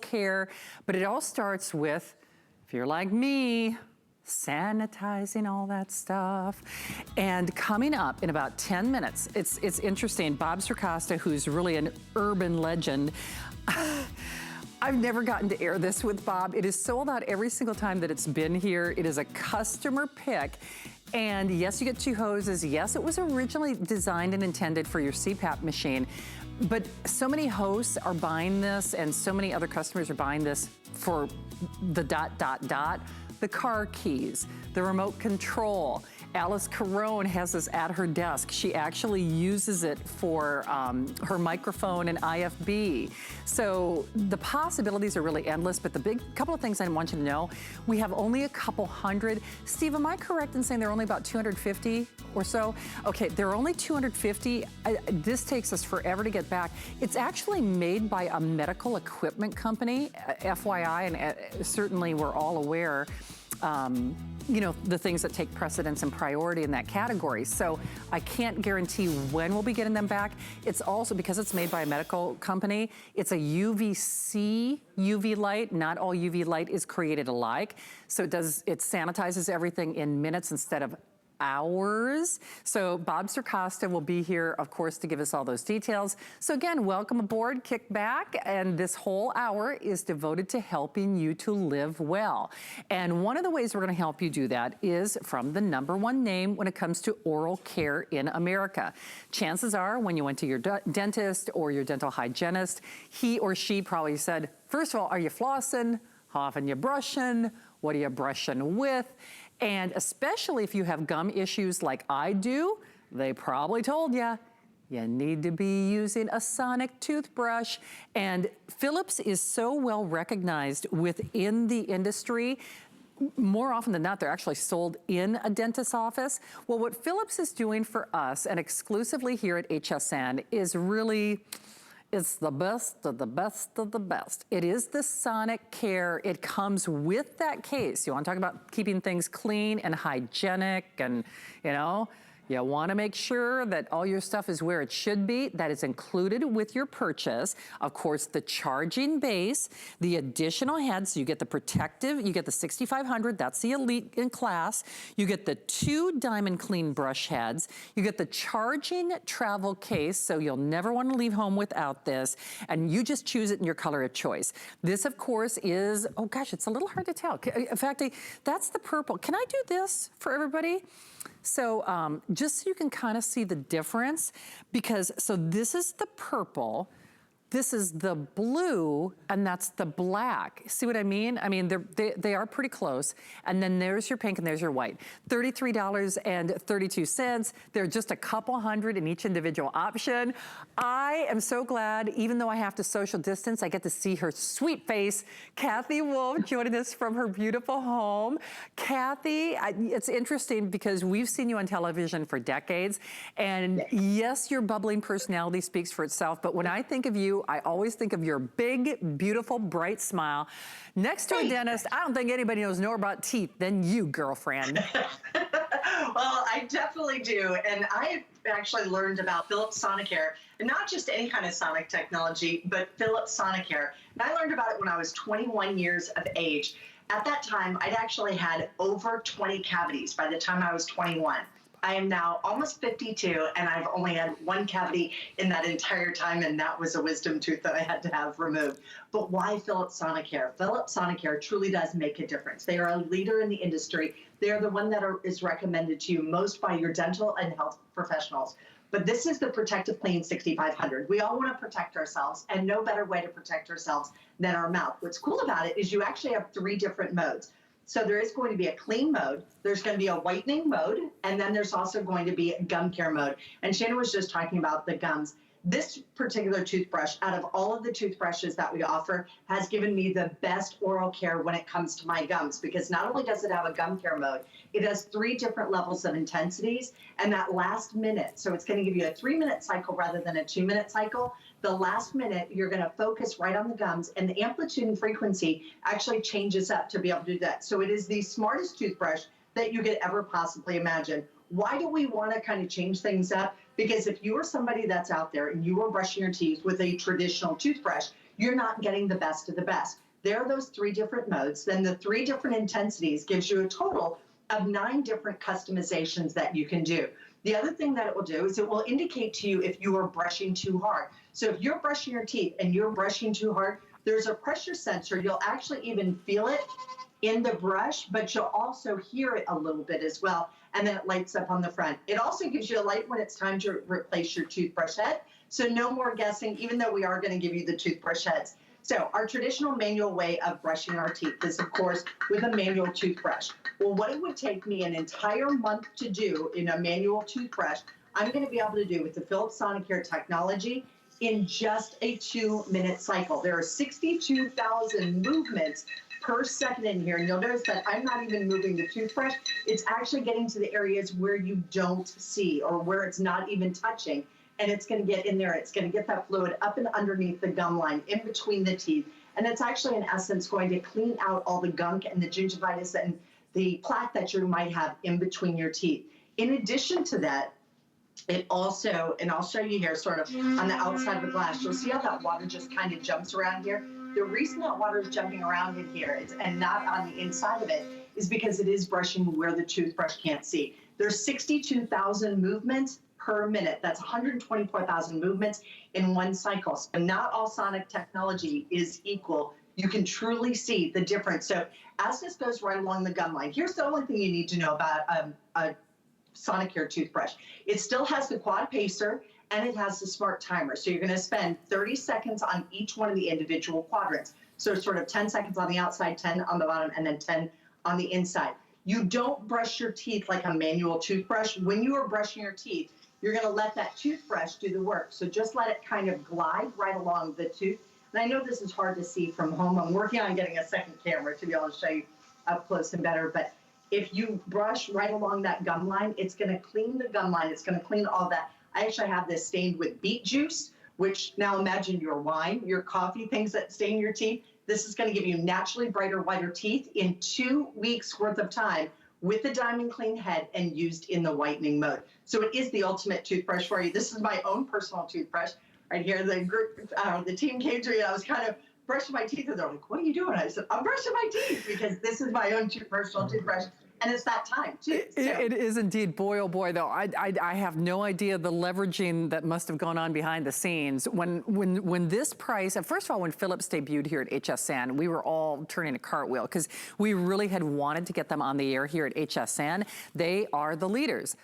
care, but it all starts with, if you're like me, sanitizing all that stuff. And coming up in about 10 minutes, it's interesting, Bob Sircosta, who's really an urban legend, I've never gotten to air this with Bob. It is sold out every single time that it's been here. It is a customer pick. And yes, you get 2 hoses. Yes, it was originally designed and intended for your CPAP machine, but so many hosts are buying this and so many other customers are buying this for the ... the car keys, the remote control. Alice Carone has this at her desk. She actually uses it for her microphone and IFB. So the possibilities are really endless, but the big couple of things I want you to know, we have only a couple hundred. Steve, am I correct in saying there are only about 250 or so? Okay, there are only 250. This takes us forever to get back. It's actually made by a medical equipment company, FYI, and certainly we're all aware you know, the things that take precedence and priority in that category. So I can't guarantee when we'll be getting them back. It's also, because it's made by a medical company, it's a UVC UV light. Not all UV light is created alike. So it sanitizes everything in minutes instead of hours. So Bob Sircosta will be here, of course, to give us all those details. So again, welcome aboard, kick back, and this whole hour is devoted to helping you to live well. And one of the ways we're gonna help you do that is from the #1 name when it comes to oral care in America. Chances are when you went to your dentist or your dental hygienist, he or she probably said, first of all, are you flossing? How often you brushing? What are you brushing with? And especially if you have gum issues like I do, they probably told you, you need to be using a sonic toothbrush. And Philips is so well recognized within the industry. More often than not, they're actually sold in a dentist's office. Well, what Philips is doing for us, and exclusively here at HSN, is really, it's the best of the best of the best. It is the Sonic Care. It comes with that case. You want to talk about keeping things clean and hygienic, and you know, you want to make sure that all your stuff is where it should be. That is included with your purchase. Of course, the charging base, the additional heads, so you get the protective, you get the 6500, that's the elite in class. You get the 2 diamond clean brush heads. You get the charging travel case, so you'll never want to leave home without this. And you just choose it in your color of choice. This, of course, is, oh gosh, it's a little hard to tell. In fact, that's the purple. Can I do this for everybody? So just so you can kind of see the difference, because, so this is the purple, this is the blue, and that's the black. See what I mean? I mean, they are pretty close. And then there's your pink and there's your white. $33.32. They're just a couple hundred in each individual option. I am so glad, even though I have to social distance, I get to see her sweet face. Kathy Wolf joining us from her beautiful home. Kathy, it's interesting because we've seen you on television for decades. And yes, your bubbling personality speaks for itself. But when I think of you, I always think of your big, beautiful, bright smile. Next to a dentist, I don't think anybody knows more about teeth than you, girlfriend. Well, I definitely do. And I actually learned about Philips Sonicare, and not just any kind of sonic technology, but Philips Sonicare. And I learned about it when I was 21 years of age. At that time, I'd actually had over 20 cavities by the time I was 21. I am now almost 52, and I've only had 1 cavity in that entire time, and that was a wisdom tooth that I had to have removed. But why Philips Sonicare? Philips Sonicare truly does make a difference. They are a leader in the industry. They are the one that is recommended to you most by your dental and health professionals. But this is the Protective Clean 6500. We all want to protect ourselves, and no better way to protect ourselves than our mouth. What's cool about it is you actually have 3 different modes. So there is going to be a clean mode, there's going to be a whitening mode, and then there's also going to be a gum care mode. And Shannon was just talking about the gums. This particular toothbrush, out of all of the toothbrushes that we offer, has given me the best oral care when it comes to my gums, because not only does it have a gum care mode, it has 3 different levels of intensities, and that last minute, so it's going to give you a 3-minute cycle rather than a 2-minute cycle. The last minute, you're going to focus right on the gums, and the amplitude and frequency actually changes up to be able to do that. So it is the smartest toothbrush that you could ever possibly imagine. Why do we want to kind of change things up? Because if you are somebody that's out there and you are brushing your teeth with a traditional toothbrush, you're not getting the best of the best. There are those 3 different modes. Then the 3 different intensities gives you a total of 9 different customizations that you can do. The other thing that it will do is it will indicate to you if you are brushing too hard. So if you're brushing your teeth and you're brushing too hard, there's a pressure sensor. You'll actually even feel it in the brush, but you'll also hear it a little bit as well. And then it lights up on the front. It also gives you a light when it's time to replace your toothbrush head. So no more guessing, even though we are going to give you the toothbrush heads. So our traditional manual way of brushing our teeth is, of course, with a manual toothbrush. Well, what it would take me an entire month to do in a manual toothbrush, I'm going to be able to do with the Philips Sonicare technology in just a 2-minute cycle. There are 62,000 movements per second in here. And you'll notice that I'm not even moving the toothbrush. It's actually getting to the areas where you don't see or where it's not even touching. And it's going to get in there. It's going to get that fluid up and underneath the gum line, in between the teeth. And it's actually, in essence, going to clean out all the gunk and the gingivitis and the plaque that you might have in between your teeth. In addition to that, it also, and I'll show you here sort of on the outside of the glass, you'll see how that water just kind of jumps around here. The reason that water is jumping around in here and not on the inside of it is because it is brushing where the toothbrush can't see. There's 62,000 movements per minute. That's 124,000 movements in one cycle. So not all sonic technology is equal. You can truly see the difference. So as this goes right along the gum line, here's the only thing you need to know about a Sonicare toothbrush. It still has the quad pacer and it has the smart timer. So you're going to spend 30 seconds on each one of the individual quadrants. So sort of 10 seconds on the outside, 10 on the bottom, and then 10 on the inside. You don't brush your teeth like a manual toothbrush. When you are brushing your teeth, you're going to let that toothbrush do the work. So just let it kind of glide right along the tooth. And I know this is hard to see from home. I'm working on getting a second camera to be able to show you up close and better. But if you brush right along that gum line, it's going to clean the gum line. It's going to clean all that. I actually have this stained with beet juice, which now imagine your wine, your coffee, things that stain your teeth. This is going to give you naturally brighter, whiter teeth in 2 weeks worth of time with the Diamond Clean head and used in the whitening mode. So it is the ultimate toothbrush for you. This is my own personal toothbrush right here. The group, the team came to me and I was kind of brushing my teeth and they're like, what are you doing? I said, I'm brushing my teeth because this is my own personal toothbrush. And it's that time too. So. It is indeed. Boy, oh boy, though. I have no idea the leveraging that must have gone on behind the scenes. When this price, and first of all, when Philips debuted here at HSN, we were all turning a cartwheel because we really had wanted to get them on the air here at HSN. They are the leaders.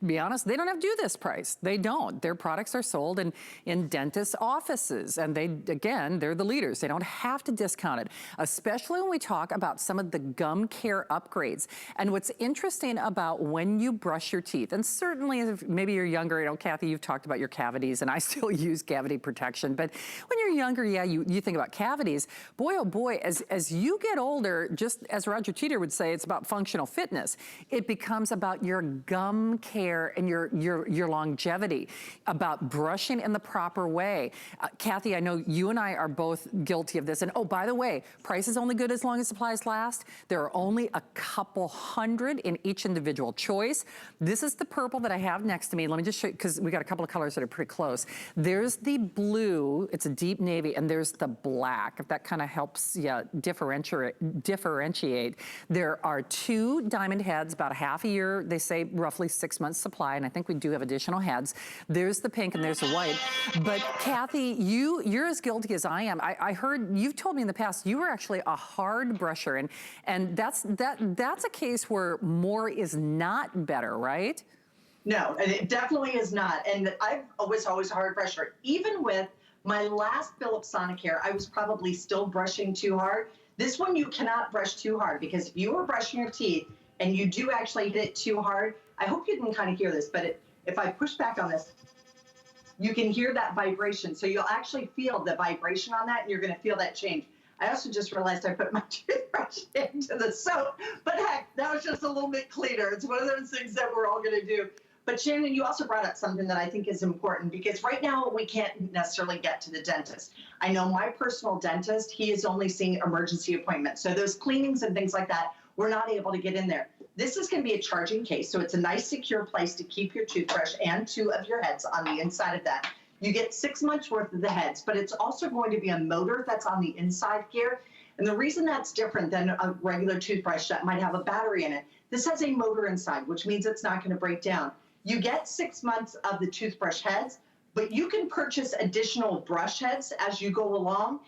Be honest, they don't have to do this price. They don't. Their products are sold in dentist offices. And they're the leaders. They don't have to discount it, especially when we talk about some of the gum care upgrades. And what's interesting about when you brush your teeth, and certainly if maybe you're younger, Kathy, you've talked about your cavities, and I still use cavity protection, but when you're younger, yeah, you think about cavities. Boy, oh boy, as you get older, just as Roger Teeter would say, it's about functional fitness. It becomes about your gum care and your longevity, about brushing in the proper way. Kathy, I know you and I are both guilty of this. And oh, by the way, price is only good as long as supplies last. There are only a couple hundred in each individual choice. This is the purple that I have next to me. Let me just show you, because we got a couple of colors that are pretty close. There's the blue, it's a deep navy, and there's the black, if that kind of helps you differentiate. There are 2 diamond heads, about a half a year, they say roughly 6 months supply, and I think we do have additional heads. There's the pink and there's the white. But Kathy, you're as guilty as I am. I heard, you've told me in the past, you were actually a hard brusher, and that's a case where more is not better, right? No, it definitely is not. And I was always a hard brusher. Even with my last Philips Sonicare, I was probably still brushing too hard. This one, you cannot brush too hard, because if you were brushing your teeth and you do actually hit it too hard, I hope you can kind of hear this, but if I push back on this, you can hear that vibration. So you'll actually feel the vibration on that, and you're going to feel that change. I also just realized I put my toothbrush into the soap, but heck, that was just a little bit cleaner. It's one of those things that we're all going to do. But Shannon, you also brought up something that I think is important, because right now we can't necessarily get to the dentist. I know my personal dentist, he is only seeing emergency appointments. So those cleanings and things like that, we're not able to get in there. This is going to be a charging case, so it's a nice secure place to keep your toothbrush and 2 of your heads on the inside of that. You get 6 months worth of the heads, but it's also going to be a motor that's on the inside here. And the reason that's different than a regular toothbrush that might have a battery in it, this has a motor inside, which means it's not going to break down. You get 6 months of the toothbrush heads, but you can purchase additional brush heads as you go along.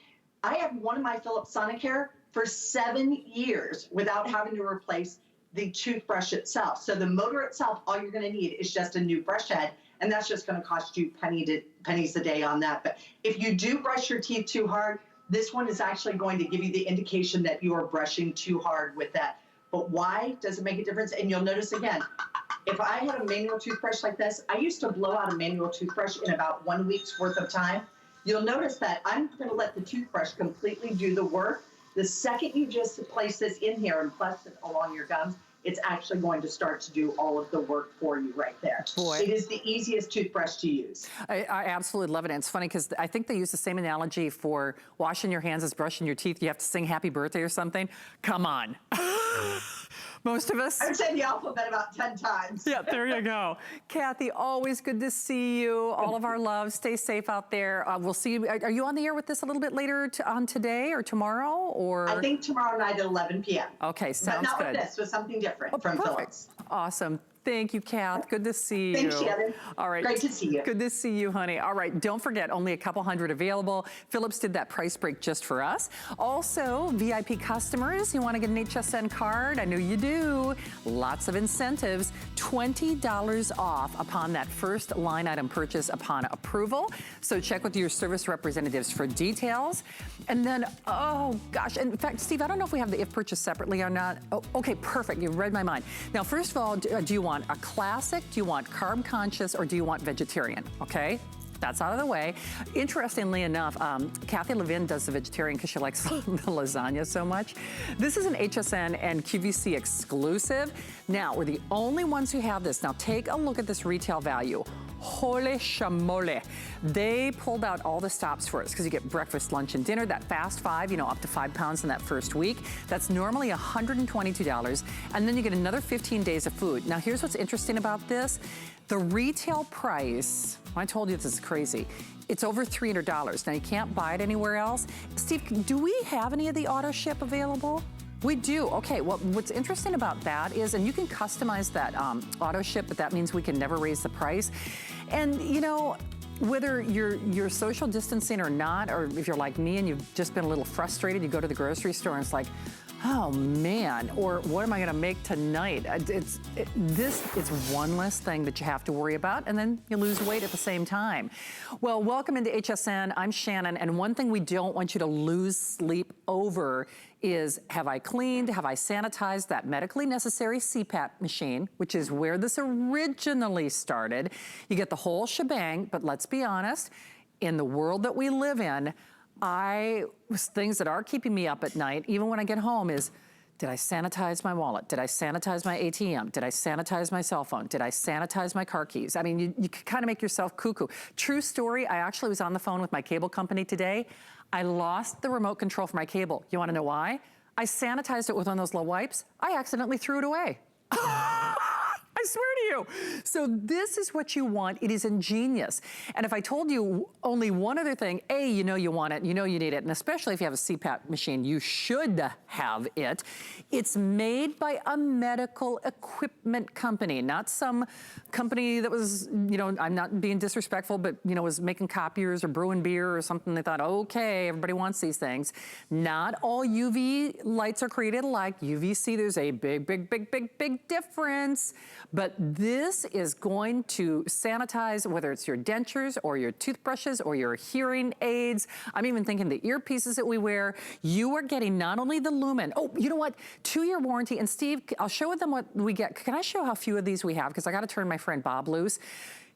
I have one of my Philips Sonicare for 7 years without having to replace the toothbrush itself. So the motor itself, all you're going to need is just a new brush head, and that's just going to cost you pennies a day on that. But if you do brush your teeth too hard, this one is actually going to give you the indication that you are brushing too hard with that. But why does it make a difference? And you'll notice again, if I had a manual toothbrush like this, I used to blow out a manual toothbrush in about 1 week's worth of time. You'll notice that I'm going to let the toothbrush completely do the work. The second you just place this in here and press it along your gums, it's actually going to start to do all of the work for you right there. Boy. It is the easiest toothbrush to use. I absolutely love it. And it's funny because I think they use the same analogy for washing your hands as brushing your teeth. You have to sing happy birthday or something. Come on. Most of us. I've said the alphabet about 10 times. Yeah, there you go. Kathy, always good to see you. All of our love. Stay safe out there. We'll see you. Are you on the air with this a little bit later on today or tomorrow? Or I think tomorrow night at 11 p.m. Okay, sounds but not good. With this, with something different from perfect. Philips. Awesome. Thank you, Kath. Good to see you. Thanks, Shannon. All right. Great to see you. Good to see you, honey. All right. Don't forget, only a couple hundred available. Philips did that price break just for us. Also, VIP customers, you want to get an HSN card? I know you do. Lots of incentives. $20 off upon that first line item purchase upon approval. So check with your service representatives for details. And then, oh gosh, in fact, Steve, I don't know if we have the if purchase separately or not. Oh, okay, perfect. You read my mind. Now, first of all, do you want a classic, do you want carb conscious, or do you want vegetarian? Okay, that's out of the way. Interestingly enough, Kathy Levin does the vegetarian because she likes the lasagna so much. This is an HSN and QVC exclusive. Now, we're the only ones who have this. Now, take a look at this retail value. Holy chamole. They pulled out all the stops for us because you get breakfast, lunch, and dinner. That fast 5, you know, up to 5 pounds in that first week. That's normally $122. And then you get another 15 days of food. Now, here's what's interesting about this. The retail price, I told you this is crazy. It's over $300. Now, you can't buy it anywhere else. Steve, do we have any of the auto ship available? We do. Okay, well, what's interesting about that is, and you can customize that auto ship, but that means we can never raise the price. And, you know, whether you're social distancing or not, or if you're like me and you've just been a little frustrated, you go to the grocery store and it's like, oh man, or what am I gonna make tonight? This is one less thing that you have to worry about, and then you lose weight at the same time. Well, welcome into HSN. I'm Shannon, and one thing we don't want you to lose sleep over is, have I cleaned, have I sanitized that medically necessary CPAP machine, which is where this originally started. You get the whole shebang, but let's be honest, in the world that we live in, things that are keeping me up at night, even when I get home, is, did I sanitize my wallet? Did I sanitize my ATM? Did I sanitize my cell phone? Did I sanitize my car keys? I mean, you kind of make yourself cuckoo. True story, I actually was on the phone with my cable company today. I lost the remote control for my cable. You wanna know why? I sanitized it with one of those little wipes. I accidentally threw it away. I swear to you. So this is what you want. It is ingenious. And if I told you only one other thing, A, you know you want it, you know you need it, and especially if you have a CPAP machine, you should have it. It's made by a medical equipment company, not some company that was, you know, I'm not being disrespectful, but, you know, was making copiers or brewing beer or something. They thought, okay, everybody wants these things. Not all UV lights are created alike. UVC, there's a big difference. But this is going to sanitize, whether it's your dentures or your toothbrushes or your hearing aids. I'm even thinking the earpieces that we wear. You are getting not only the Lumen, oh, you know what? 2-year warranty. And Steve, I'll show them what we get. Can I show how few of these we have? Because I got to turn my friend Bob loose.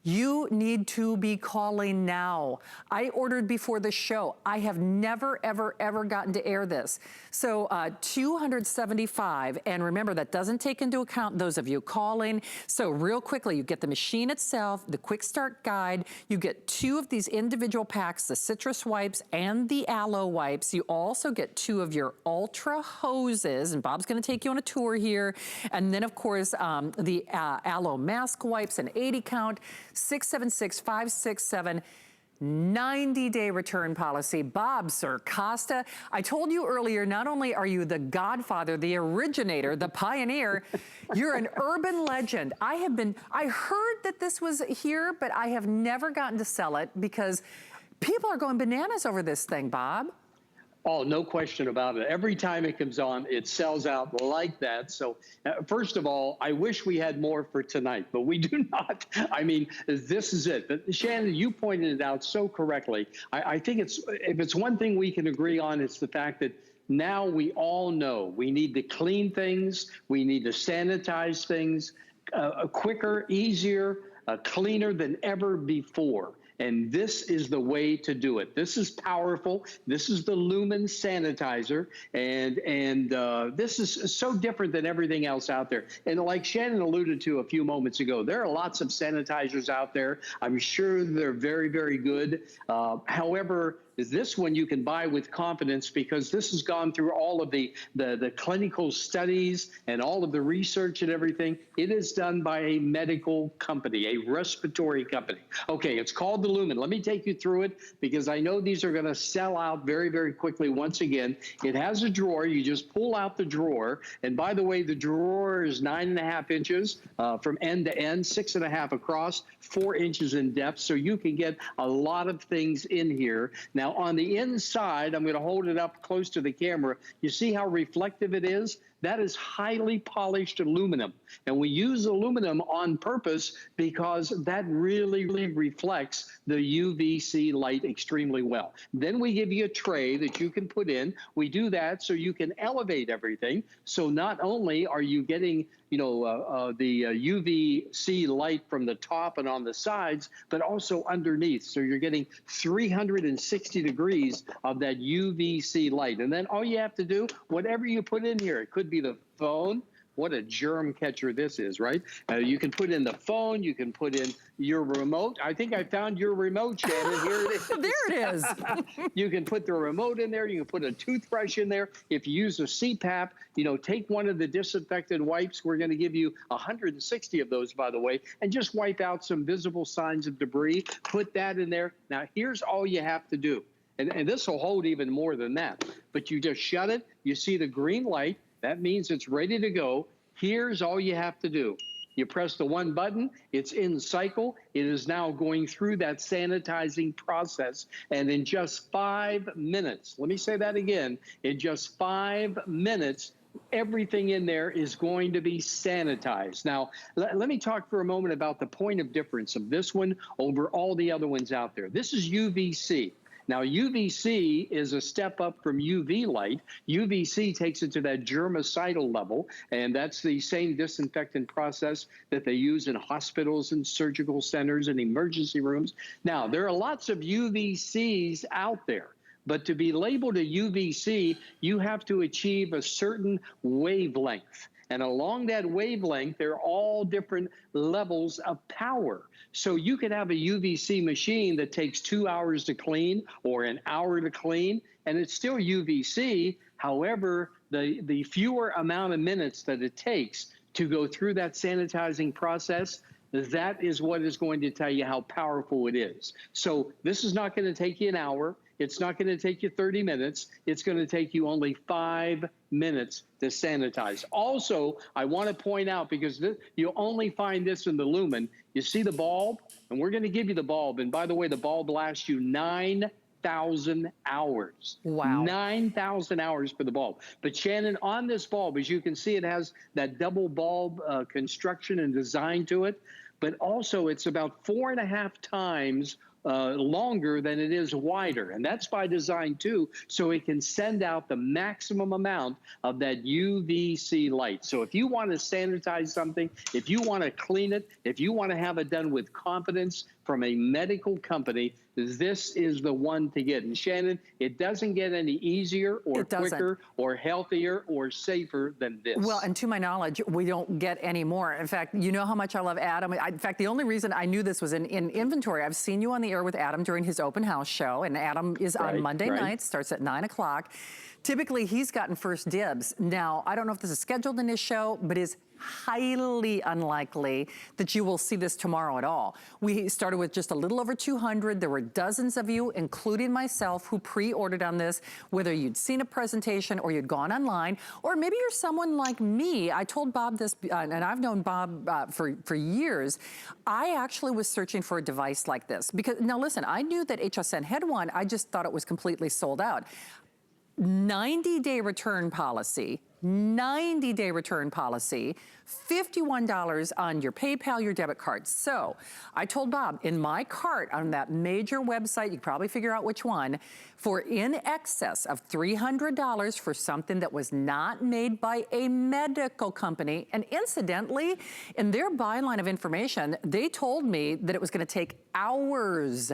You need to be calling now. I ordered before the show. I have never, ever gotten to air this. So 275, and remember, that doesn't take into account those of you calling. So real quickly, you get the machine itself, the quick start guide, you get 2 of these individual packs, the citrus wipes and the aloe wipes. You also get 2 of your ultra hoses, and Bob's gonna take you on a tour here. And then of course, the aloe mask wipes, an 80 count, 676-567. 90-day return policy. Bob Circosta, I told you earlier, not only are you the godfather, the originator, the pioneer, you're an urban legend. I heard that this was here, but I have never gotten to sell it because people are going bananas over this thing, Bob. Oh, no question about it. Every time it comes on, it sells out like that. So first of all, I wish we had more for tonight, but we do not. I mean, this is it. But Shannon, you pointed it out so correctly. I think if it's one thing we can agree on, it's the fact that now we all know we need to clean things. We need to sanitize things quicker, easier, cleaner than ever before. And this is the way to do it. This is powerful. This is the Lumen Sanitizer. And this is so different than everything else out there. And like Shannon alluded to a few moments ago, there are lots of sanitizers out there. I'm sure they're very, very good. However, this one you can buy with confidence because this has gone through all of the clinical studies and all of the research and everything. It is done by a medical company, a respiratory company. Okay, it's called the Lumen. Let me take you through it because I know these are going to sell out very, very quickly once again. It has a drawer. You just pull out the drawer. And by the way, the drawer is 9.5 inches from end to end, 6.5 across, 4 inches in depth. So you can get a lot of things in here. Now, on the inside, I'm going to hold it up close to the camera. You see how reflective it is? That is highly polished aluminum. And we use aluminum on purpose because that really reflects the UVC light extremely well. Then we give you a tray that you can put in. We do that so you can elevate everything. So not only are you getting the UVC light from the top and on the sides, but also underneath. So you're getting 360 degrees of that UVC light. And then all you have to do, whatever you put in here, it could be the phone. What a germ catcher this is, right? You can put in the phone. You can put in your remote. I think I found your remote, Shannon. Here it is. There it is. You can put the remote in there. You can put a toothbrush in there. If you use a CPAP, take one of the disinfectant wipes. We're going to give you 160 of those, by the way, and just wipe out some visible signs of debris. Put that in there. Now, here's all you have to do. And this will hold even more than that. But you just shut it. You see the green light. That means it's ready to go. Here's all you have to do. You press the one button, it's in cycle. It is now going through that sanitizing process. And in just 5 minutes, let me say that again, in just 5 minutes, everything in there is going to be sanitized. Now, let me talk for a moment about the point of difference of this one over all the other ones out there. This is UVC. Now, UVC is a step up from UV light. UVC takes it to that germicidal level, and that's the same disinfectant process that they use in hospitals and surgical centers and emergency rooms. Now, there are lots of UVCs out there. But to be labeled a UVC, you have to achieve a certain wavelength. And along that wavelength, there are all different levels of power. So you could have a UVC machine that takes 2 hours to clean or an hour to clean, and it's still UVC. However, the fewer amount of minutes that it takes to go through that sanitizing process, that is what is going to tell you how powerful it is. So this is not going to take you an hour. It's not going to take you 30 minutes. It's going to take you only 5 minutes to sanitize. Also, I want to point out, because you'll only find this in the Lumen, you see the bulb? And we're going to give you the bulb. And by the way, the bulb lasts you 9,000 hours. Wow. 9,000 hours for the bulb. But Shannon, on this bulb, as you can see, it has that double bulb construction and design to it. But also, it's about 4.5 times longer than it is wider. And that's by design too, so it can send out the maximum amount of that UVC light. So if you want to sanitize something, if you want to clean it, if you want to have it done with confidence from a medical company, this is the one to get. And Shannon, it doesn't get any easier or quicker or healthier or safer than this. Well, and to my knowledge, we don't get any more. In fact, you know how much I love Adam. In fact, the only reason I knew this was in inventory, I've seen you on the air with Adam during his open house show, and Adam is on Monday nights, starts at 9 o'clock. Typically, he's gotten first dibs. Now, I don't know if this is scheduled in his show, but is highly unlikely that you will see this tomorrow at all. We started with just a little over 200. There were dozens of you, including myself, who pre-ordered on this, whether you'd seen a presentation or you'd gone online, or maybe you're someone like me. I told Bob this, and I've known Bob for years. I actually was searching for a device like this because, now listen, I knew that HSN had one. I just thought it was completely sold out. 90-day return policy, 90-day return policy, $51 on your PayPal, your debit card. So I told Bob, in my cart on that major website, you can probably figure out which one, for in excess of $300 for something that was not made by a medical company. And incidentally, in their byline of information, they told me that it was gonna take hours,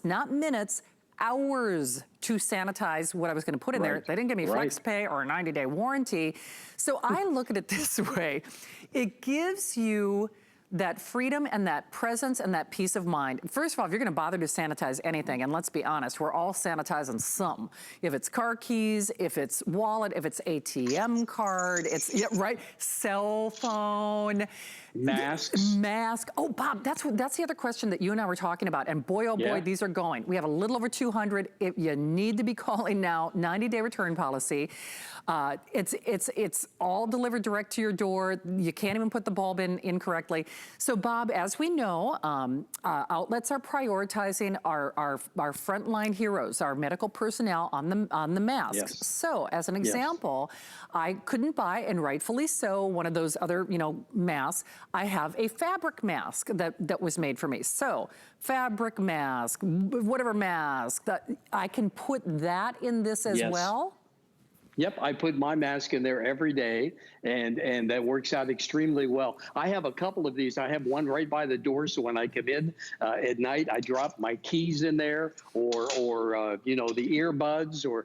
not minutes, hours to sanitize what I was gonna put in there. They didn't give me flex pay or a 90-day warranty. So I look at it this way. It gives you that freedom and that presence and that peace of mind. First of all, if you're gonna bother to sanitize anything, and let's be honest, we're all sanitizing something. If it's car keys, if it's wallet, if it's ATM card, it's, cell phone. Mask. Oh, Bob, that's the other question that you and I were talking about. And boy, oh boy, these are going. We have a little over 200. You need to be calling now, 90-day return policy. It's all delivered direct to your door. You can't even put the bulb in incorrectly. So Bob, as we know, outlets are prioritizing our frontline heroes, our medical personnel on the masks. So as an example, I couldn't buy, and rightfully so, one of those other, masks. I have a fabric mask that was made for me. So fabric mask, whatever mask, that I can put that in this as well? Yep, I put my mask in there every day, and that works out extremely well. I have a couple of these. I have one right by the door, so when I come in at night, I drop my keys in there, or the earbuds, or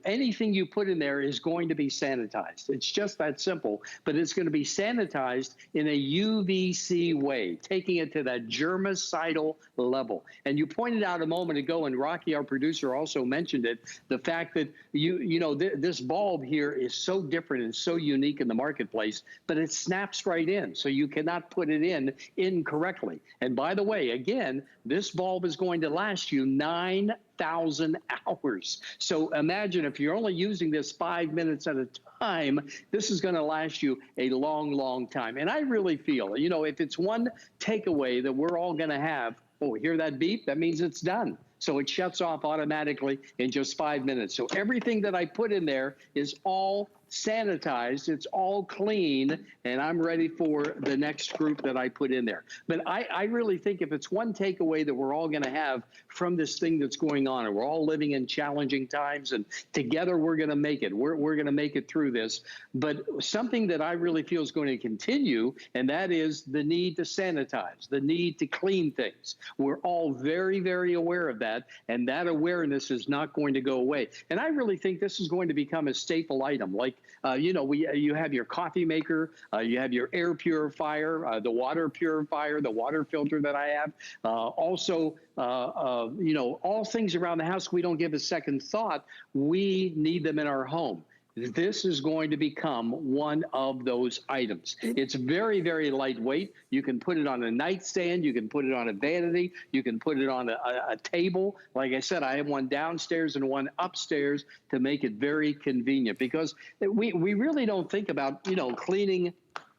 anything you put in there is going to be sanitized. It's just that simple, but it's going to be sanitized in a UVC way, taking it to that germicidal level. And you pointed out a moment ago, and Rocky, our producer, also mentioned it, the fact that this bulb here is so different and so unique in the marketplace, but it snaps right in, so you cannot put it in incorrectly. And by the way, again, this bulb is going to last you 9,000 hours. So imagine if you're only using this 5 minutes at a time, this is going to last you a long, long time. And I really feel, if it's one takeaway that we're all going to have, hear that beep? That means it's done. So it shuts off automatically in just 5 minutes. So everything that I put in there is all sanitized, it's all clean, and I'm ready for the next group that I put in there. But I really think if it's one takeaway that we're all going to have from this thing that's going on, and we're all living in challenging times, and together we're going to make it. We're going to make it through this. But something that I really feel is going to continue, and that is the need to sanitize, the need to clean things. We're all very, very aware of that, and that awareness is not going to go away. And I really think this is going to become a staple item. Like, you have your coffee maker, you have your air purifier, the water purifier, the water filter that I have. Also, all things around the house we don't give a second thought. We need them in our home. This is going to become one of those items. It's very, very lightweight. You can put it on a nightstand. You can put it on a vanity. You can put it on a table. Like I said, I have one downstairs and one upstairs to make it very convenient, because we really don't think about, cleaning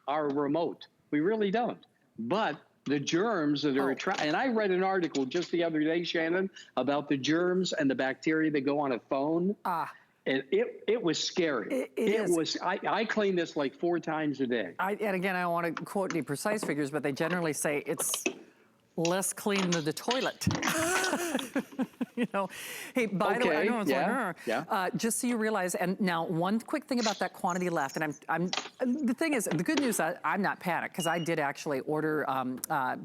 our remote. We really don't. But the germs that are and I read an article just the other day, Shannon, about the germs and the bacteria that go on a phone. And it was scary. I clean this like 4 times a day. And again, I don't want to quote any precise figures, but they generally say it's less clean than the toilet. Hey, by the way, I know it's just so you realize, and now one quick thing about that quantity left, and the thing is, the good news, I'm not panicked, because I did actually order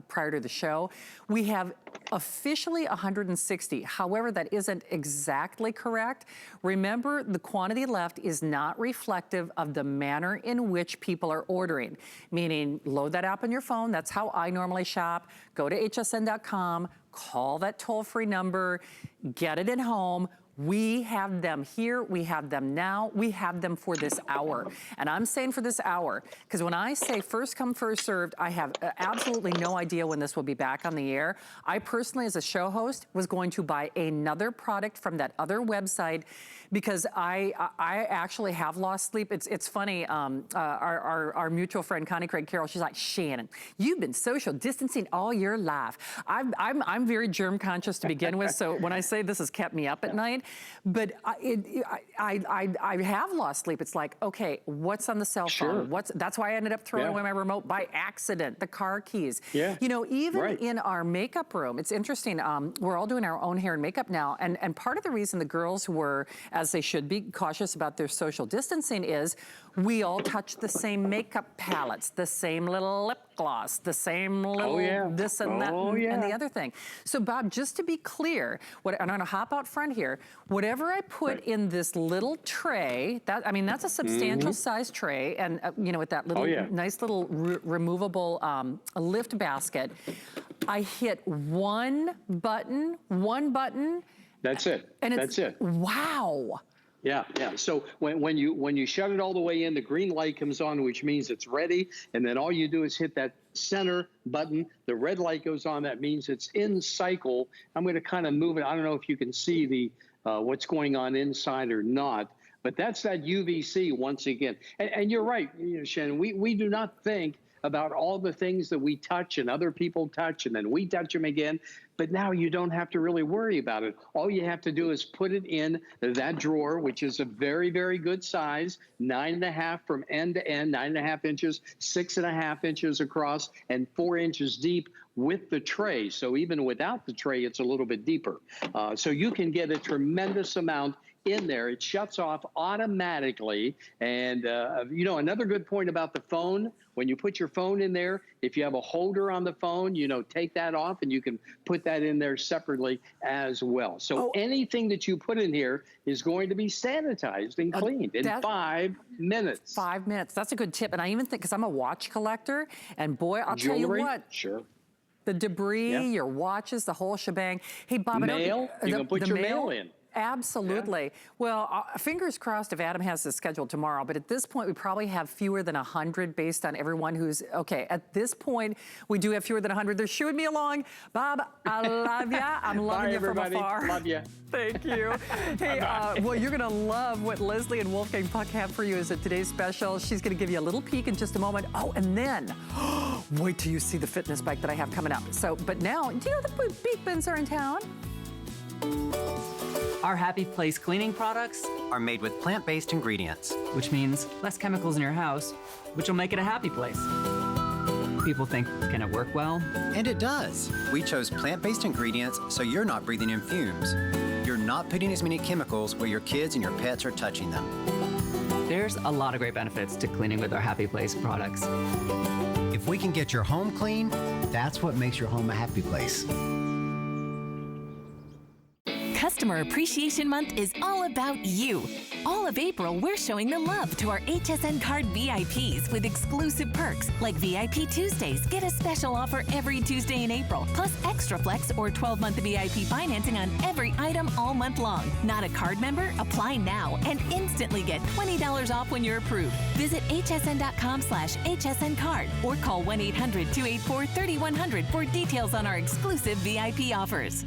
prior to the show. We have officially 160. However, that isn't exactly correct. Remember, the quantity left is not reflective of the manner in which people are ordering, meaning load that app on your phone. That's how I normally shop. Go to hsn.com, call that toll-free number, get it at home, We have them here, we have them now, we have them for this hour. And I'm saying for this hour, because when I say first come, first served, I have absolutely no idea when this will be back on the air. I personally, as a show host, was going to buy another product from that other website because I actually have lost sleep. It's funny, our mutual friend, Connie Craig Carroll, she's like, Shannon, you've been social distancing all your life. I'm very germ conscious to begin with, so when I say this has kept me up at night, but I have lost sleep. It's like, okay, what's on the cell phone? That's why I ended up throwing away my remote by accident, the car keys. You know, even in our makeup room, it's interesting, we're all doing our own hair and makeup now, and part of the reason the girls were, as they should be, cautious about their social distancing is we all touch the same makeup palettes, the same little lip gloss, the same little this and that and the other thing. So Bob, just to be clear, and I'm gonna hop out front here, whatever I put in this little tray, I mean, that's a substantial size tray, and you know, with that little nice little removable lift basket, I hit one button. That's it. And that's it. Wow. Yeah. So when you shut it all the way in, the green light comes on, which means it's ready. And then all you do is hit that center button. The red light goes on. That means it's in cycle. I'm going to kind of move it. I don't know if you can see the what's going on inside or not, but that's that UVC once again. And you're right, Shannon. We do not think about all the things that we touch and other people touch, and then we touch them again. But now you don't have to really worry about it. All you have to do is put it in that drawer, which is a very, very good size, 9.5 from end to end, 9.5 inches, 6.5 inches across, and 4 inches deep with the tray. So even without the tray, it's a little bit deeper. So you can get a tremendous amount in there. It shuts off automatically. And, you know, another good point about the phone, when you put your phone in there, if you have a holder on the phone, you know, take that off and you can put that in there separately as well. So anything that you put in here is going to be sanitized and cleaned in 5 minutes. 5 minutes. That's a good tip. And I even think, because I'm a watch collector, and boy, I'll tell you what. The debris, your watches, the whole shebang. Hey, Bob, mail, you can put your mail in. Absolutely. Well, fingers crossed if Adam has this scheduled tomorrow, but at this point, we probably have fewer than 100 based on everyone who's, okay, at this point, we do have fewer than 100. They're shooing me along. Bob, I love ya. I'm loving you from afar. Love you. Thank you. Hey, well, you're going to love what Leslie and Wolfgang Puck have for you as a today's special. She's going to give you a little peek in just a moment. Oh, and then, wait till you see the fitness bike that I have coming up. So, but now, do you know the Beak Bins are in town? Our Happy Place cleaning products are made with plant-based ingredients, which means less chemicals in your house, which will make it a happy place. People think, can it work well? And it does. We chose plant-based ingredients so you're not breathing in fumes. You're not putting as many chemicals where your kids and your pets are touching them. There's a lot of great benefits to cleaning with our Happy Place products. If we can get your home clean, that's what makes your home a happy place. Customer Appreciation Month is all about you. All of April, we're showing the love to our HSN Card VIPs with exclusive perks like VIP Tuesdays. Get a special offer every Tuesday in April, plus Extra Flex or 12-month VIP financing on every item all month long. Not a card member? Apply now and instantly get $20 off when you're approved. Visit hsn.com/HSN Card or call 1-800-284-3100 for details on our exclusive VIP offers.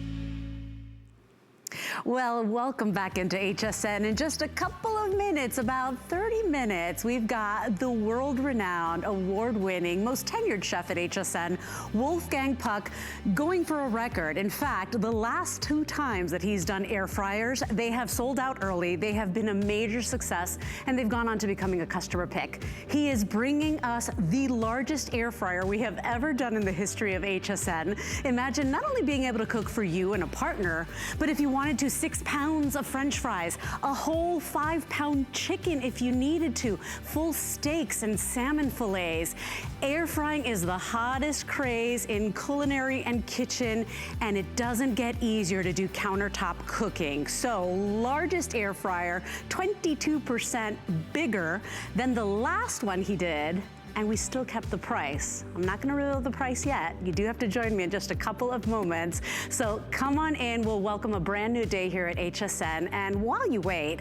Well, welcome back into HSN. In just a couple of minutes, about 30 minutes, we've got the world-renowned, award-winning, most tenured chef at HSN, Wolfgang Puck, going for a record. In fact, the last 2 times that he's done air fryers, they have sold out early. They have been a major success, and they've gone on to becoming a customer pick. He is bringing us the largest air fryer we have ever done in the history of HSN. Imagine not only being able to cook for you and a partner, but if you wanted to, 6 pounds of French fries, a whole 5-pound chicken if you needed to, full steaks and salmon fillets. Air frying is the hottest craze in culinary and kitchen, and it doesn't get easier to do countertop cooking. So, largest air fryer, 22% bigger than the last one he did and we still kept the price. I'm not gonna reveal the price yet. You do have to join me in just a couple of moments. So come on in, we'll welcome a brand new day here at HSN. And while you wait,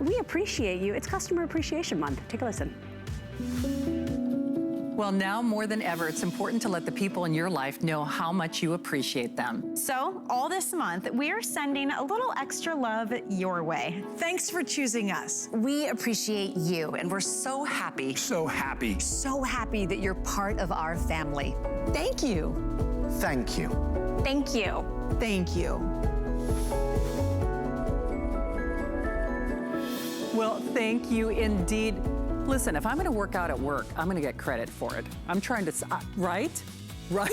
we appreciate you. It's Customer Appreciation Month. Take a listen. Well, now more than ever, it's important to let the people in your life know how much you appreciate them. So, all this month, we are sending a little extra love your way. Thanks for choosing us. We appreciate you, and we're so happy. So happy. So happy that you're part of our family. Thank you. Thank you. Thank you. Thank you. Well, thank you indeed. Listen, if I'm gonna work out at work, I'm gonna get credit for it. I'm trying to, right? Right?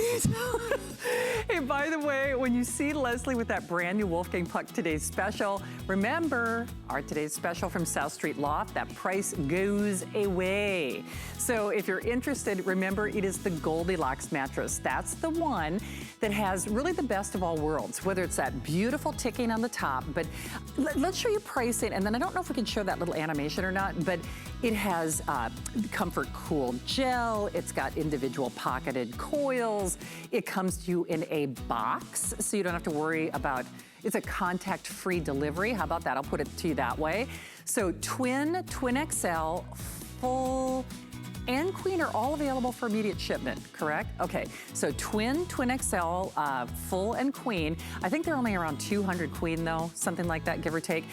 Hey, by the way, when you see Leslie with that brand new Wolfgang Puck Today's Special, remember our Today's Special from South Street Loft, that price goes away. So if you're interested, remember it is the Goldilocks mattress. That's the one that has really the best of all worlds, whether it's that beautiful ticking on the top, but let's show you pricing, and then I don't know if we can show that little animation or not, but it has Comfort Cool Gel, it's got individual pocketed coils, it comes to you in a box, so you don't have to worry about, it's a contact-free delivery. How about that? I'll put it to you that way. So Twin XL, Full, and Queen are all available for immediate shipment, correct? Okay, so Twin XL, Full and Queen. I think they're only around 200 Queen though, something like that, give or take.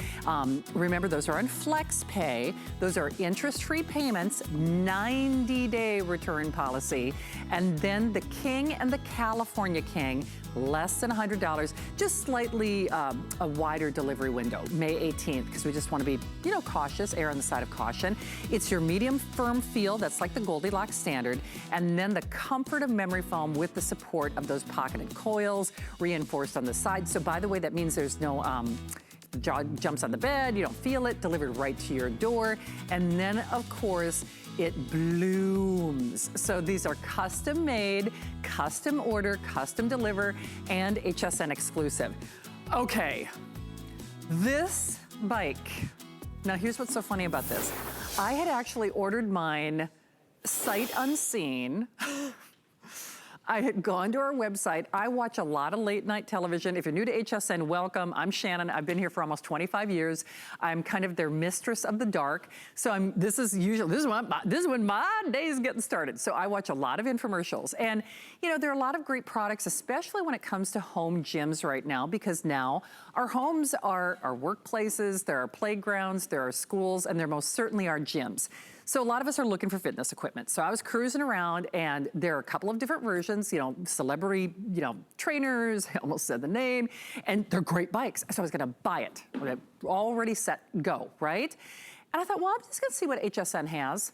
Remember, those are on Flex Pay. Those are interest-free payments, 90-day return policy. And then the King and the California King, less than $100, just slightly a wider delivery window, May 18th, because we just want to be, you know, cautious, err on the side of caution. It's your medium firm feel, that's like the Goldilocks standard, and then the comfort of memory foam with the support of those pocketed coils, reinforced on the side. So by the way, that means there's no jaw jumps on the bed, you don't feel it, delivered right to your door. And then of course, it blooms. So these are custom made, custom order, custom deliver, and HSN exclusive. Okay, this bike. Now here's what's so funny about this. I had actually ordered mine sight unseen. I had gone to our website. I watch a lot of late night television. If you're new to HSN, welcome. I'm Shannon. I've been here for almost 25 years. I'm kind of their mistress of the dark. So this is when my day is getting started. So I watch a lot of infomercials. And you know, there are a lot of great products, especially when it comes to home gyms right now, because now our homes are our workplaces, there are playgrounds, there are schools, and there most certainly are gyms. So a lot of us are looking for fitness equipment. So I was cruising around and there are a couple of different versions, you know, celebrity, you know, trainers, I almost said the name, and they're great bikes. So I was gonna buy it. Already set, go, right? And I thought, well, I'm just gonna see what HSN has.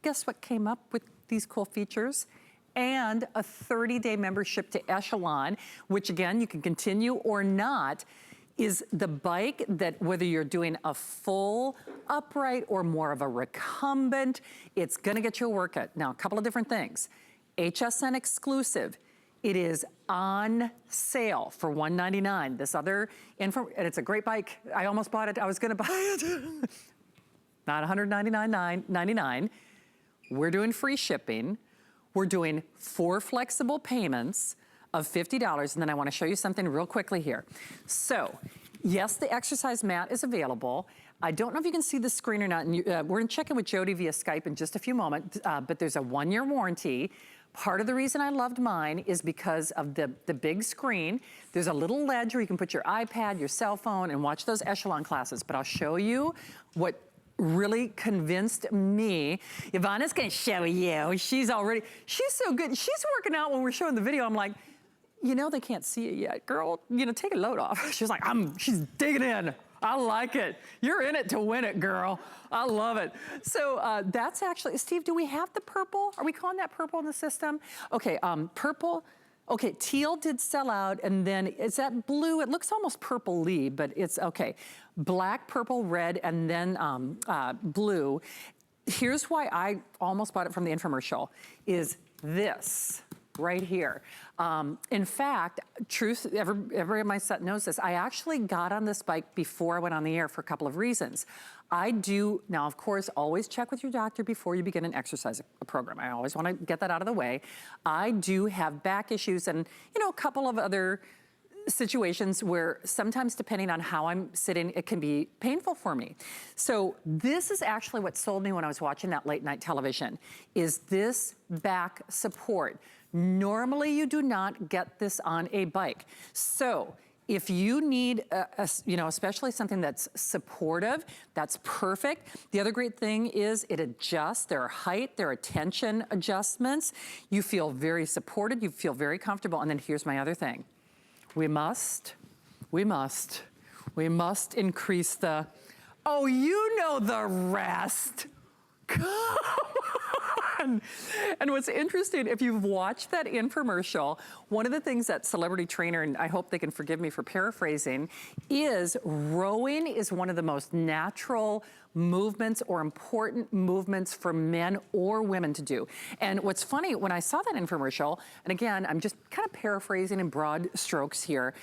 Guess what came up with these cool features? And a 30-day membership to Echelon, which again, you can continue or not, is the bike that whether you're doing a full upright or more of a recumbent, it's gonna get you a workout. Now, a couple of different things. HSN exclusive, it is on sale for $199. This other info, and it's a great bike. I almost bought it, I was gonna buy it. Not $199.99. We're doing free shipping. We're doing 4 flexible payments of $50, and then I wanna show you something real quickly here. So, yes, the exercise mat is available. I don't know if you can see the screen or not, and we're gonna check in with Jody via Skype in just a few moments, but there's a 1-year warranty. Part of the reason I loved mine is because of the big screen. There's a little ledge where you can put your iPad, your cell phone, and watch those Echelon classes, but I'll show you what really convinced me. Ivana's gonna show you. She's so good. She's working out when we're showing the video. I'm like, you know they can't see it yet. Girl, you know, take a load off. She's like, she's digging in. I like it. You're in it to win it, girl. I love it. So that's actually, Steve, do we have the purple? Are we calling that purple in the system? Okay, purple. Okay, teal did sell out, and then is that blue? It looks almost purple-y, but it's okay. Black, purple, red, and then blue. Here's why I almost bought it from the infomercial, is this. right here. In fact, everybody on my set knows this. I actually got on this bike before I went on the air for a couple of reasons. I do, now of course, always check with your doctor before you begin an exercise program. I always wanna get that out of the way. I do have back issues and, you know, a couple of other situations where sometimes depending on how I'm sitting, it can be painful for me. So this is actually what sold me when I was watching that late night television, is this back support. Normally you do not get this on a bike. So if you need, you know, especially something that's supportive, that's perfect. The other great thing is it adjusts. There are height, there are tension adjustments. You feel very supported, you feel very comfortable. And then here's my other thing. We must increase the, oh, you know the rest. Come on. And what's interesting, if you've watched that infomercial, one of the things that celebrity trainer, and I hope they can forgive me for paraphrasing, is rowing is one of the most natural movements or important movements for men or women to do. And what's funny, when I saw that infomercial, and again, I'm just kind of paraphrasing in broad strokes here,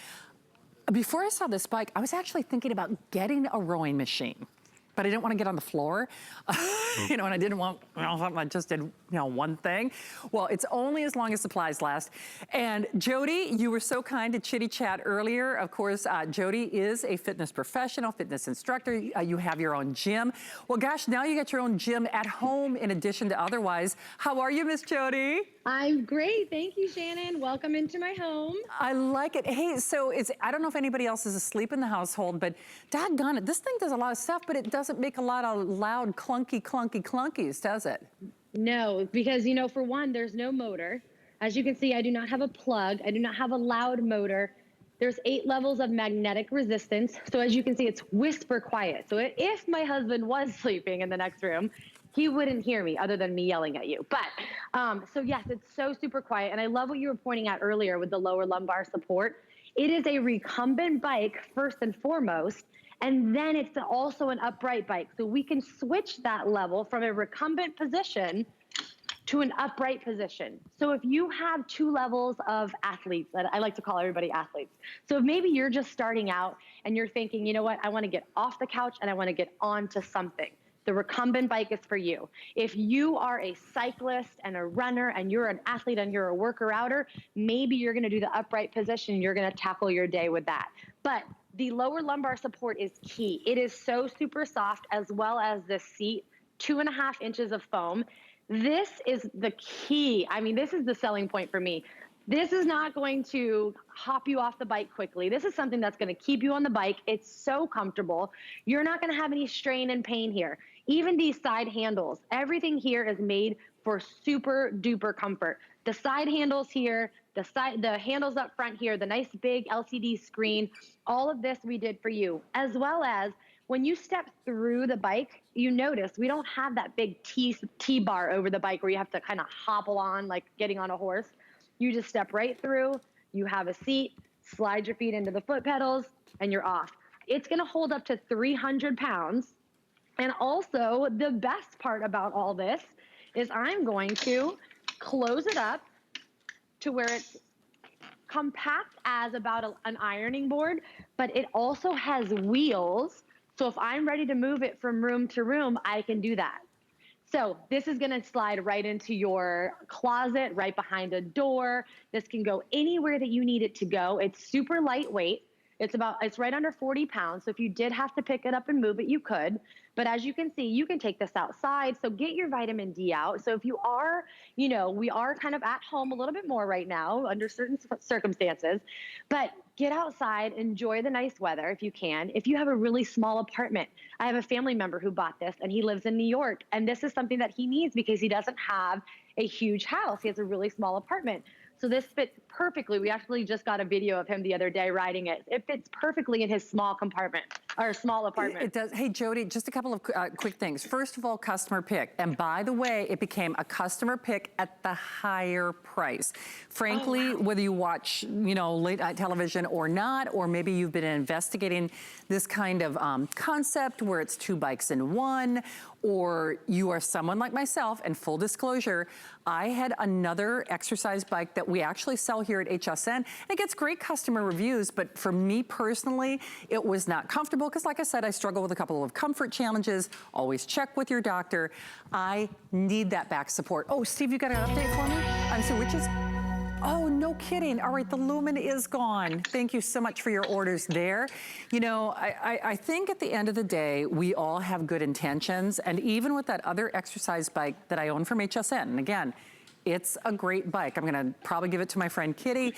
before I saw this bike, I was actually thinking about getting a rowing machine. But I didn't want to get on the floor, you know, and I didn't want, you know, something I just did, you know, one thing. Well, it's only as long as supplies last. And Jody, you were so kind to chitty chat earlier. Of course, Jody is a fitness professional, fitness instructor. You have your own gym. Well, gosh, now you got your own gym at home in addition to otherwise. How are you, Miss Jody? I'm great. Thank you, Shannon. Welcome into my home. I like it. Hey, so I don't know if anybody else is asleep in the household, but doggone it, this thing does a lot of stuff, but it doesn't make a lot of loud, clunkies, does it? No, because, you know, for one, there's no motor. As you can see, I do not have a plug. I do not have a loud motor. There's 8 levels of magnetic resistance. So as you can see, it's whisper quiet. So if my husband was sleeping in the next room, he wouldn't hear me other than me yelling at you. But, so yes, it's so super quiet. And I love what you were pointing out earlier with the lower lumbar support. It is a recumbent bike first and foremost, and then it's also an upright bike. So we can switch that level from a recumbent position to an upright position. So if you have 2 levels of athletes, and I like to call everybody athletes. So if maybe you're just starting out and you're thinking, you know what, I want to get off the couch and I want to get onto something. The recumbent bike is for you. If you are a cyclist and a runner and you're an athlete and you're a worker-outer, maybe you're gonna do the upright position, you're gonna tackle your day with that. But the lower lumbar support is key. It is so super soft, as well as the seat, 2.5 inches of foam. This is the key. I mean, this is the selling point for me. This is not going to hop you off the bike quickly. This is something that's gonna keep you on the bike. It's so comfortable. You're not gonna have any strain and pain here. Even these side handles, everything here is made for super duper comfort. The side handles here, the handles up front here, the nice big LCD screen, all of this we did for you. As well as when you step through the bike, you notice we don't have that big T-bar over the bike where you have to kind of hobble on like getting on a horse. You just step right through, you have a seat, slide your feet into the foot pedals, and you're off. It's gonna hold up to 300 pounds. And also, the best part about all this is I'm going to close it up to where it's compact as about an ironing board, but it also has wheels. So if I'm ready to move it from room to room, I can do that. So this is gonna slide right into your closet, right behind a door. This can go anywhere that you need it to go. It's super lightweight. It's right under 40 pounds. So if you did have to pick it up and move it, you could. But as you can see, you can take this outside. So get your vitamin D out. So if you are, you know, we are kind of at home a little bit more right now under certain circumstances, but get outside, enjoy the nice weather if you can. If you have a really small apartment, I have a family member who bought this and he lives in New York. And this is something that he needs because he doesn't have a huge house. He has a really small apartment. So this fits perfectly. We actually just got a video of him the other day riding it. It fits perfectly in his small compartment, or small apartment. It does. Hey, Jody, just a couple of quick things. First of all, customer pick. And by the way, it became a customer pick at the higher price. Frankly, whether you watch, you know, late night television or not, or maybe you've been investigating this kind of concept where it's 2 bikes in one, or you are someone like myself, and full disclosure, I had another exercise bike that we actually sell here at HSN. It gets great customer reviews, but for me personally, it was not comfortable because like I said, I struggle with a couple of comfort challenges. Always check with your doctor. I need that back support. Oh, Steve, you got an update for me? So which is, oh, no kidding. All right, the Lumen is gone. Thank you so much for your orders there. You know, I think at the end of the day, we all have good intentions. And even with that other exercise bike that I own from HSN, and again, it's a great bike. I'm gonna probably give it to my friend Kitty.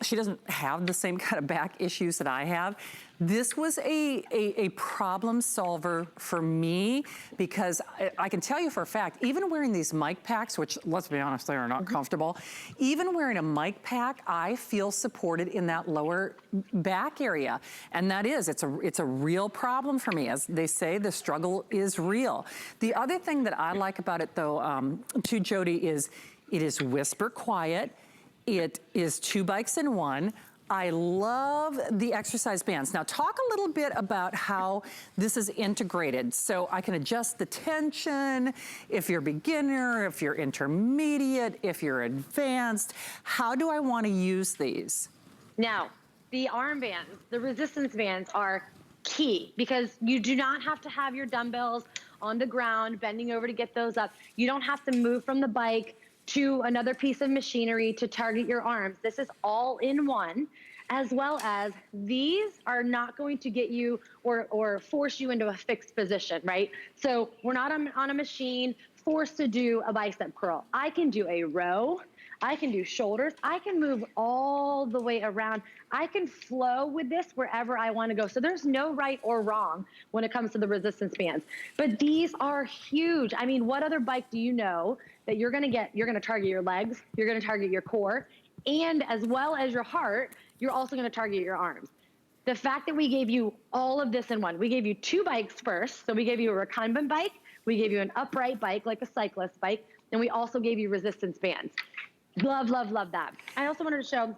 She doesn't have the same kind of back issues that I have. This was a problem solver for me because I can tell you for a fact, even wearing these mic packs, which let's be honest, they are not comfortable, even wearing a mic pack, I feel supported in that lower back area. And that is, it's a real problem for me. As they say, the struggle is real. The other thing that I like about it though, too, Jody, is it is whisper quiet. It is 2 bikes in one. I love the exercise bands. Now talk a little bit about how this is integrated. So I can adjust the tension, if you're beginner, if you're intermediate, if you're advanced. How do I want to use these? Now, the arm bands, the resistance bands are key because you do not have to have your dumbbells on the ground, bending over to get those up. You don't have to move from the bike to another piece of machinery to target your arms. This is all in one, as well as these are not going to get you or force you into a fixed position, right? So we're not on a machine forced to do a bicep curl. I can do a row, I can do shoulders, I can move all the way around. I can flow with this wherever I want to go. So there's no right or wrong when it comes to the resistance bands. But these are huge. I mean, what other bike do you know that you're going to get? You're going to target your legs, you're going to target your core, and as well as your heart, you're also going to target your arms. The fact that we gave you all of this in one, we gave you 2 bikes first. So we gave you a recumbent bike, we gave you an upright bike like a cyclist bike, and we also gave you resistance bands. Love, love, love that. I also wanted to show,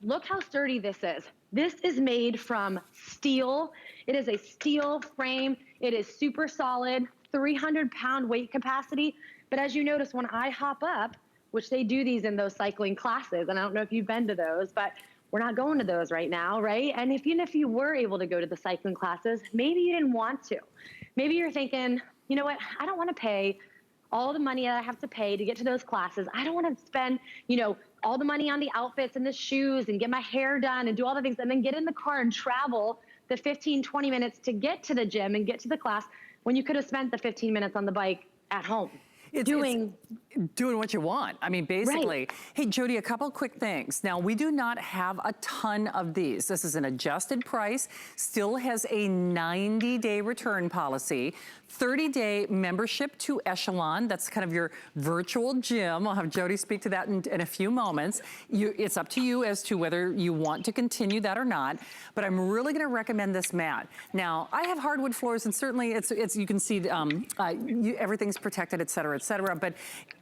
look how sturdy this is. This is made from steel. It is a steel frame. It is super solid, 300-pound weight capacity. But as you notice, when I hop up, which they do these in those cycling classes, and I don't know if you've been to those, but we're not going to those right now, right? And even if you were able to go to the cycling classes, maybe you didn't want to. Maybe you're thinking, you know what, I don't want to pay all the money that I have to pay to get to those classes. I don't want to spend, you know, all the money on the outfits and the shoes and get my hair done and do all the things and then get in the car and travel the 15, 20 minutes to get to the gym and get to the class when you could have spent the 15 minutes on the bike at home. Doing what you want. I mean, basically. Right. Hey, Jody, a couple quick things. Now, we do not have a ton of these. This is an adjusted price, still has a 90-day return policy, 30-day membership to Echelon. That's kind of your virtual gym. I'll have Jody speak to that in a few moments. It's up to you as to whether you want to continue that or not, but I'm really gonna recommend this mat. Now, I have hardwood floors, and certainly you can see everything's protected, et cetera, but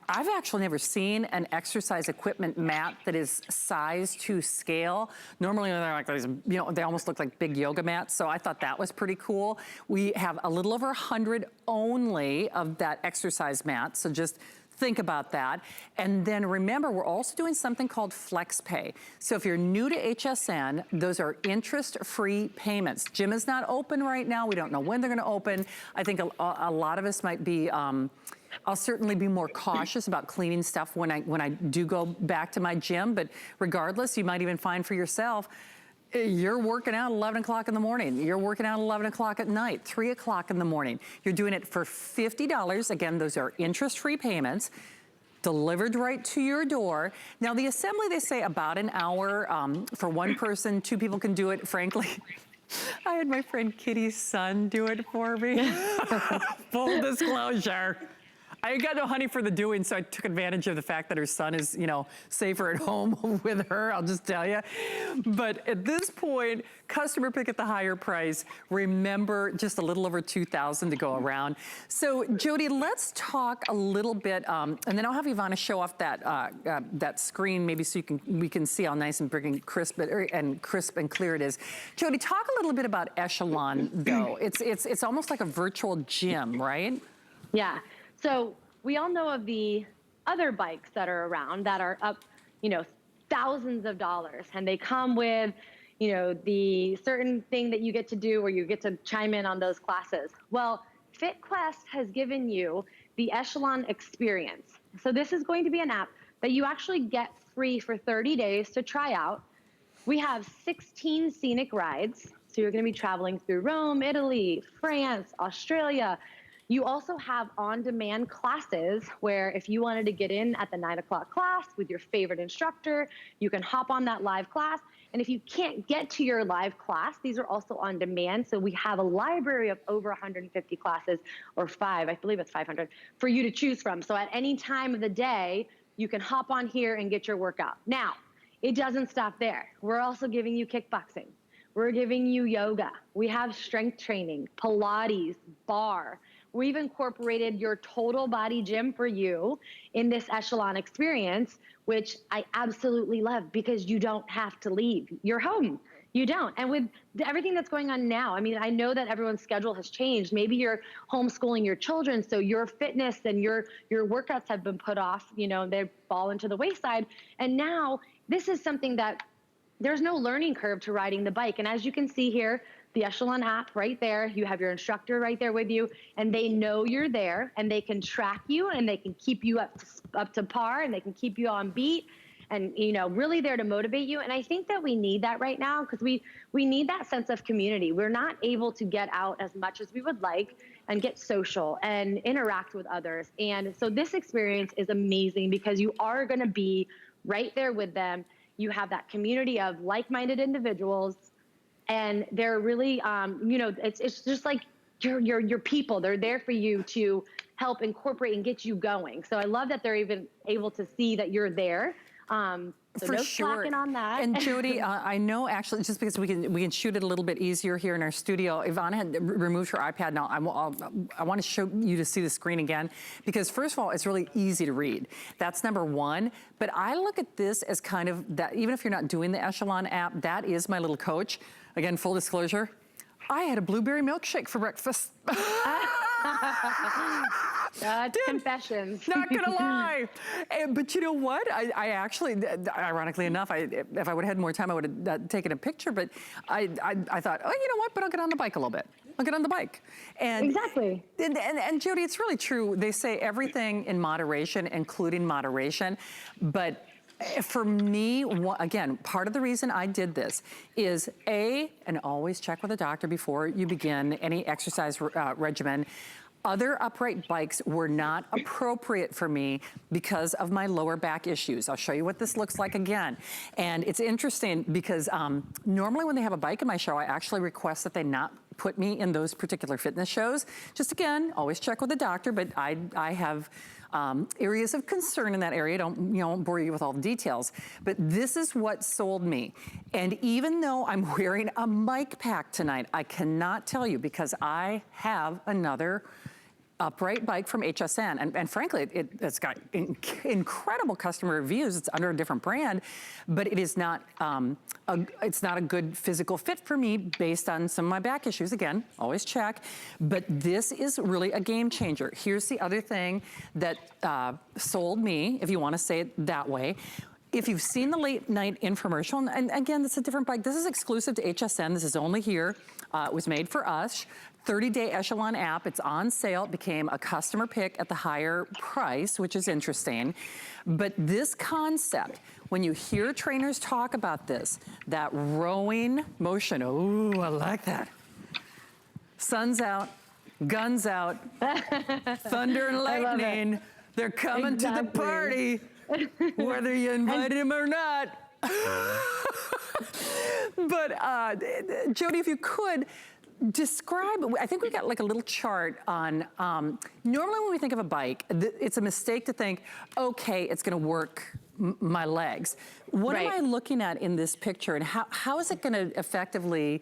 I've actually never seen an exercise equipment mat that is size to scale. Normally they're like these, you know, they almost look like big yoga mats, so I thought that was pretty cool. We have a little over 100 only of that exercise mat, so just think about that. And then remember, we're also doing something called FlexPay. So if you're new to HSN, those are interest-free payments. Gym is not open right now. We don't know when they're gonna open. I think a lot of us might be, I'll certainly be more cautious about cleaning stuff when I do go back to my gym, but regardless, you might even find for yourself, you're working out 11 o'clock in the morning. You're working out 11 o'clock at night, 3 o'clock in the morning. You're doing it for $50. Again, those are interest-free payments delivered right to your door. Now, the assembly, they say about an hour for one person. 2 people can do it, frankly. I had my friend Kitty's son do it for me. Full disclosure. I got no honey for the doing, so I took advantage of the fact that her son is, you know, safer at home with her, I'll just tell you. But at this point, customer pick at the higher price. Remember, just a little over $2,000 to go around. So Jody, let's talk a little bit, and then I'll have Ivana show off that screen, maybe so we can see how nice and big and crisp and clear it is. Jody, talk a little bit about Echelon, though. It's almost like a virtual gym, right? Yeah. So we all know of the other bikes that are around that are up, you know, thousands of dollars, and they come with, you know, the certain thing that you get to do, or you get to chime in on those classes. Well, FitQuest has given you the Echelon experience. So this is going to be an app that you actually get free for 30 days to try out. We have 16 scenic rides. So you're going to be traveling through Rome, Italy, France, Australia. You also have on-demand classes where if you wanted to get in at the 9 o'clock class with your favorite instructor, you can hop on that live class. And if you can't get to your live class, these are also on demand. So we have a library of over 150 classes, or I believe it's 500, for you to choose from. So at any time of the day, you can hop on here and get your workout. Now, it doesn't stop there. We're also giving you kickboxing. We're giving you yoga. We have strength training, Pilates, bar. We've incorporated your total body gym for you in this Echelon experience, which I absolutely love because you don't have to leave your home. You don't. And with everything that's going on now, I mean, I know that everyone's schedule has changed. Maybe you're homeschooling your children, so your fitness and your workouts have been put off, you know, they fall into the wayside. And now this is something that there's no learning curve to riding the bike. And as you can see here, the Echelon app right there, you have your instructor right there with you, and they know you're there, and they can track you, and they can keep you up to par, and they can keep you on beat, and, you know, really there to motivate you. And I think that we need that right now because we need that sense of community. We're not able to get out as much as we would like and get social and interact with others. And so this experience is amazing because you are going to be right there with them. You have that community of like-minded individuals, and they're really, you know, it's just like your people. They're there for you to help incorporate and get you going. So I love that they're even able to see that you're there. So For no sure. slacking on that. And Jody, I know actually, just because we can shoot it a little bit easier here in our studio, Ivana had removed her iPad. Now I want to show you to see the screen again, because first of all, it's really easy to read. That's number one. But I look at this as kind of that, even if you're not doing the Echelon app, that is my little coach. Again, full disclosure, I had a blueberry milkshake for breakfast. Confessions. Not gonna lie. But you know what? I actually, ironically enough, if I would have had more time, I would have taken a picture, but I thought, oh, you know what? But I'll get on the bike a little bit. I'll get on the bike. And exactly. And Jody, it's really true. They say everything in moderation, including moderation. But for me, again, part of the reason I did this is and always check with a doctor before you begin any exercise regimen. Other upright bikes were not appropriate for me because of my lower back issues. I'll show you what this looks like again. And it's interesting because normally when they have a bike in my show, I actually request that they not put me in those particular fitness shows. Just again, always check with the doctor, but I have areas of concern in that area. Don't bore you with all the details. But this is what sold me. And even though I'm wearing a mic pack tonight, I cannot tell you because I have another upright bike from HSN, and frankly, it's got incredible customer reviews. It's under a different brand, but it is not. It's not a good physical fit for me based on some of my back issues. Again, always check. But this is really a game changer. Here's the other thing that sold me, if you want to say it that way. If you've seen the late night infomercial, and again, this is a different bike. This is exclusive to HSN. This is only here. It was made for us. 30-day Echelon app. It's on sale. It became a customer pick at the higher price, which is interesting. But this concept, when you hear trainers talk about this, that rowing motion, oh, I like that. Sun's out, guns out, thunder and lightning. They're coming to the party, whether you invited them or not. But Jody, if you could, describe, I think we got like a little chart on, normally when we think of a bike, it's a mistake to think, okay, it's gonna work my legs. What am I looking at in this picture, and how is it gonna effectively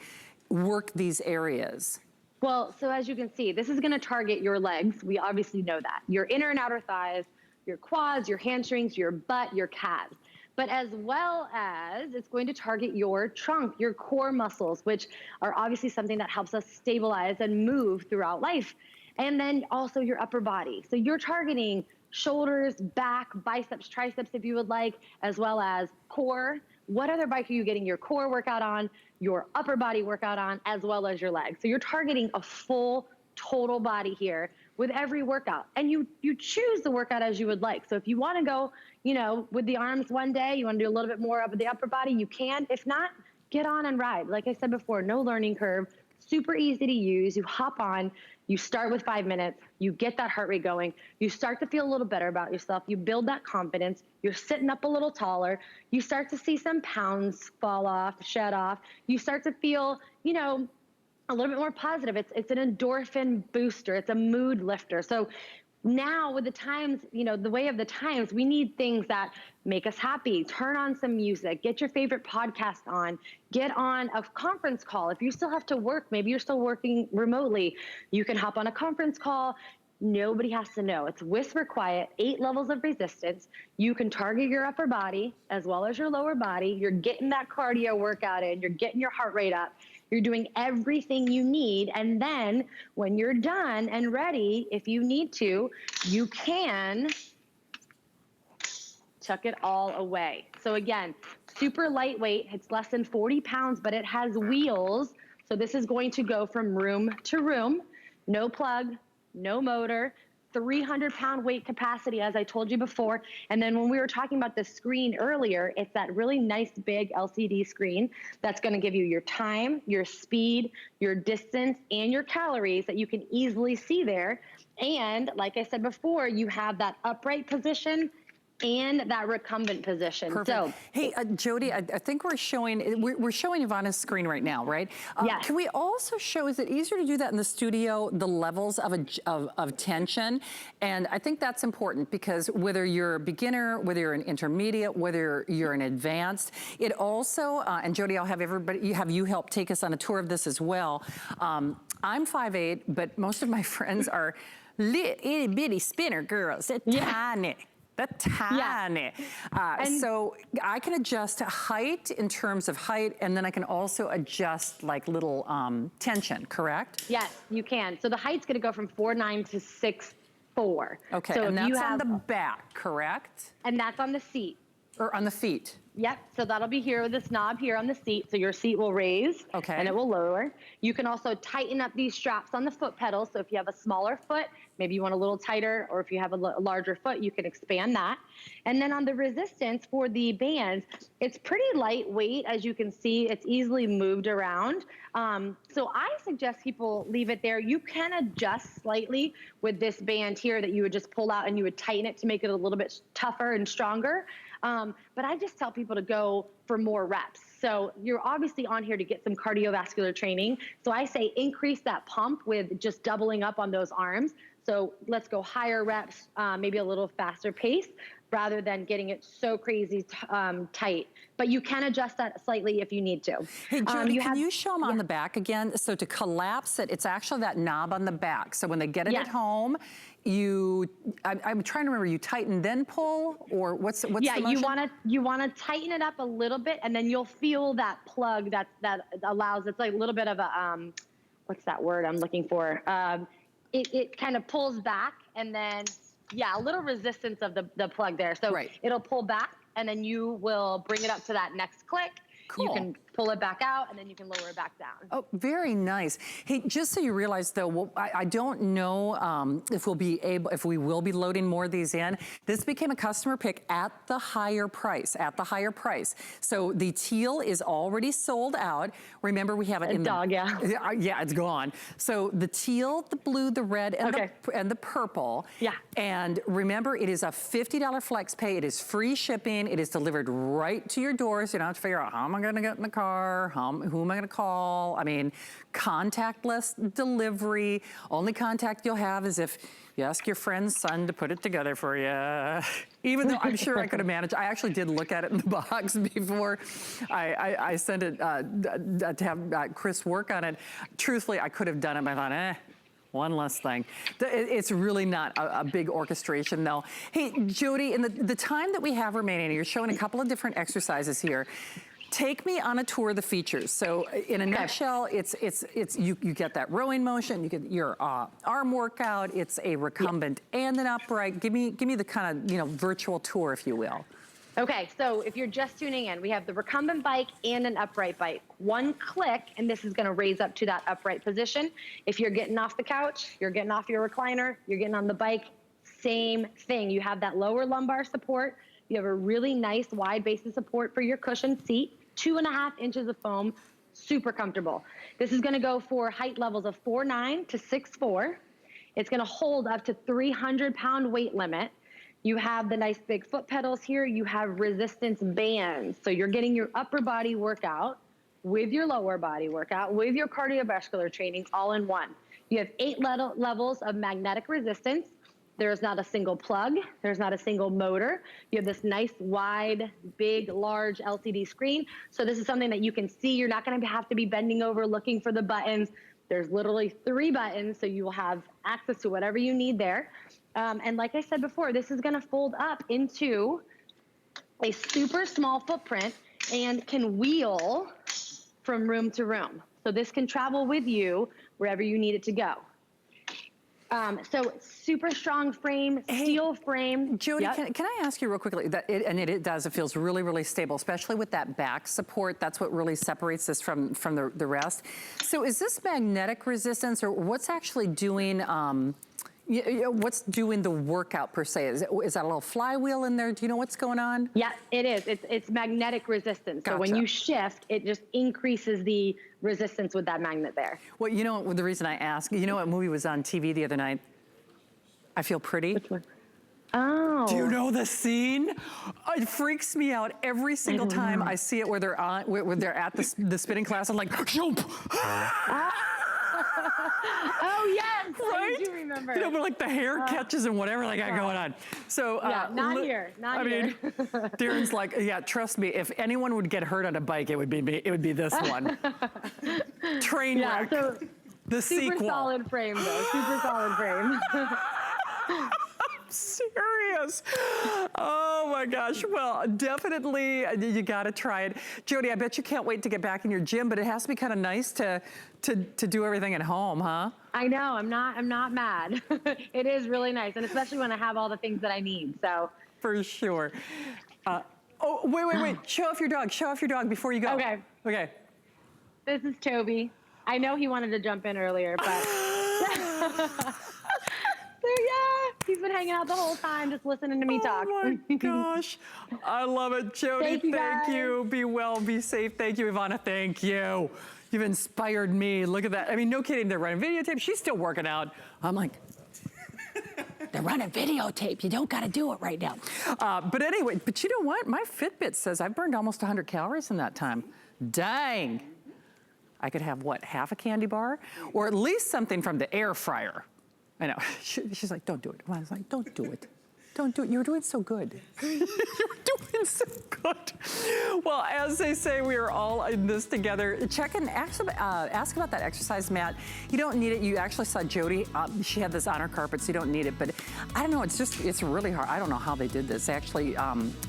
work these areas? Well, so as you can see, this is gonna target your legs. We obviously know that. Your inner and outer thighs, your quads, your hamstrings, your butt, your calves. But as well as it's going to target your trunk, your core muscles, which are obviously something that helps us stabilize and move throughout life. And then also your upper body. So you're targeting shoulders, back, biceps, triceps if you would like, as well as core. What other bike are you getting your core workout on, your upper body workout on, as well as your legs? So you're targeting a full total body here with every workout. And you choose the workout as you would like. So if you want to go, you know, with the arms one day, you want to do a little bit more of the upper body, you can. If not, get on and ride. Like I said before, no learning curve, super easy to use. You hop on, you start with 5 minutes, you get that heart rate going, you start to feel a little better about yourself, you build that confidence, you're sitting up a little taller, you start to see some pounds fall off, shed off, you start to feel, you know, a little bit more positive. It's an endorphin booster, it's a mood lifter. So now with the times, you know, the way of the times, we need things that make us happy. Turn on some music, get your favorite podcast on, get on a conference call. If you still have to work, maybe you're still working remotely, you can hop on a conference call. Nobody has to know. It's whisper quiet, 8 levels of resistance. You can target your upper body as well as your lower body. You're getting that cardio workout in, you're getting your heart rate up. You're doing everything you need. And then when you're done and ready, if you need to, you can chuck it all away. So again, super lightweight. It's less than 40 pounds, but it has wheels. So this is going to go from room to room. No plug, no motor, 300-pound weight capacity, as I told you before. And then when we were talking about the screen earlier, it's that really nice big LCD screen that's going to give you your time, your speed, your distance, and your calories that you can easily see there. And like I said before, you have that upright position and that recumbent position. Perfect. So, hey, Jody, I think we're showing Ivana's screen right now, right? Yes. Can we also show, is it easier to do that in the studio, the levels of tension? And I think that's important because whether you're a beginner, whether you're an intermediate, whether you're an advanced, it also, and Jody, I'll have you help take us on a tour of this as well. I'm 5'8", but most of my friends are itty bitty spinner girls. They're tiny. That's tiny. So I can adjust height in terms of height, and then I can also adjust like little tension, correct? yes, you can. So the height's going to go from 4'9" to 6'4". Okay, so and if you that's have, on the back, correct? and that's on the seat. Or on the feet? Yep, so that'll be here with this knob here on the seat. So your seat will raise and it will lower. You can also tighten up these straps on the foot pedals. So if you have a smaller foot, maybe you want a little tighter, or if you have a larger foot, you can expand that. And then on the resistance for the bands, it's pretty lightweight. As you can see, it's easily moved around. So I suggest people leave it there. You can adjust slightly with this band here that you would just pull out and you would tighten it to make it a little bit tougher and stronger. But I just tell people to go for more reps. So you're obviously on here to get some cardiovascular training. So I say increase that pump with just doubling up on those arms. So let's go higher reps, maybe a little faster pace, rather than getting it so crazy tight. But you can adjust that slightly if you need to. Hey, Jody, can you show them on the back again? So to collapse it, it's actually that knob on the back. So when they get it at home, I'm trying to remember, you tighten then pull, or what's the motion? you wanna tighten it up a little bit, and then you'll feel that plug that allows, it's like a little bit of a what's that word I'm looking for? It kind of pulls back, and then a little resistance of the plug there. So it'll pull back, and then you will bring it up to that next click. Cool. You can pull it back out, and then you can lower it back down. Oh, very nice. Hey, just so you realize though, I don't know if we will be loading more of these in. This became a customer pick at the higher price, So the teal is already sold out. Remember, we have it in yeah, it's gone. So the teal, the blue, the red, and the purple. Yeah. And remember, it is a $50 flex pay. It is free shipping. It is delivered right to your door, so you don't have to figure out how am I going to get in the car, who am I going to call? I mean, contactless delivery. Only contact you'll have is if you ask your friend's son to put it together for you. Even though I'm sure I could have managed. I actually did look at it in the box before I sent it to have Chris work on it. Truthfully, I could have done it, but I thought, one less thing. It's really not a big orchestration though. Hey, Jody, in the time that we have remaining, you're showing a couple of different exercises here. Take me on a tour of the features. So in a nutshell, it's you get that rowing motion, you get your arm workout, it's a recumbent and an upright. Give me the kind of, virtual tour, if you will. Okay, so if you're just tuning in, we have the recumbent bike and an upright bike. One click, and this is gonna raise up to that upright position. If you're getting off the couch, you're getting off your recliner, you're getting on the bike, same thing. You have that lower lumbar support. You have a really nice wide base of support for your cushioned seat, 2.5 inches of foam, super comfortable. This is gonna go for height levels of 4'9" to 6'4". It's gonna hold up to 300-pound weight limit. You have the nice big foot pedals here. You have resistance bands. So you're getting your upper body workout with your lower body workout, with your cardiovascular training all in one. You have 8 levels of magnetic resistance. There's not a single plug. There's not a single motor. You have this nice, wide, big, large LCD screen. So this is something that you can see. You're not going to have to be bending over looking for the buttons. There's literally 3 buttons, so you will have access to whatever you need there. And like I said before, this is going to fold up into a super small footprint and can wheel from room to room. So this can travel with you wherever you need it to go. So super strong frame, steel frame. Jody, can I ask you real quickly, it feels really, really stable, especially with that back support. That's what really separates this from the rest. So is this magnetic resistance, or what's actually doing, what's doing the workout per se? Is that a little flywheel in there? Do you know what's going on? Yeah, it is. It's magnetic resistance. Gotcha. So when you shift, it just increases the resistance with that magnet there. Well, the reason I ask, what movie was on TV the other night? I Feel Pretty. Which one? Oh. Do you know the scene? It freaks me out every single time I see it where they're at the spinning class. I'm like, jump! Oh yes, right? I do remember. But like the hair catches and whatever they got going on. So yeah, not here. Darren's like, yeah, trust me, if anyone would get hurt on a bike, it would be me. It would be this one. Train wreck. So the super sequel. Solid frame though. Super solid frame. Serious. Oh my gosh. Well, definitely you got to try it. Jody, I bet you can't wait to get back in your gym, but it has to be kind of nice to do everything at home, huh? I know. I'm not mad. It is really nice, and especially when I have all the things that I need. So for sure. Oh, wait. Show off your dog. Show off your dog before you go. Okay. This is Toby. I know he wanted to jump in earlier, but so yeah, he's been hanging out the whole time, just listening to me talk. Oh my gosh, I love it, Jody. Thank you. Be well, be safe. Thank you, Ivana. Thank you. You've inspired me. Look at that. I mean, no kidding. They're running videotape. She's still working out. I'm like, they're running videotape. You don't got to do it right now. But anyway, but you know what? My Fitbit says I've burned almost 100 calories in that time. Dang. I could have, what, half a candy bar? Or at least something from the air fryer. I know. She's like, don't do it. I was like, don't do it. Don't do it. You're doing so good. You're doing so good. Well, as they say, we are all in this together. Check and ask about that exercise mat. You don't need it. You actually saw Jody. She had this on her carpet, so you don't need it. But I don't know. It's really hard. I don't know how they did this. They actually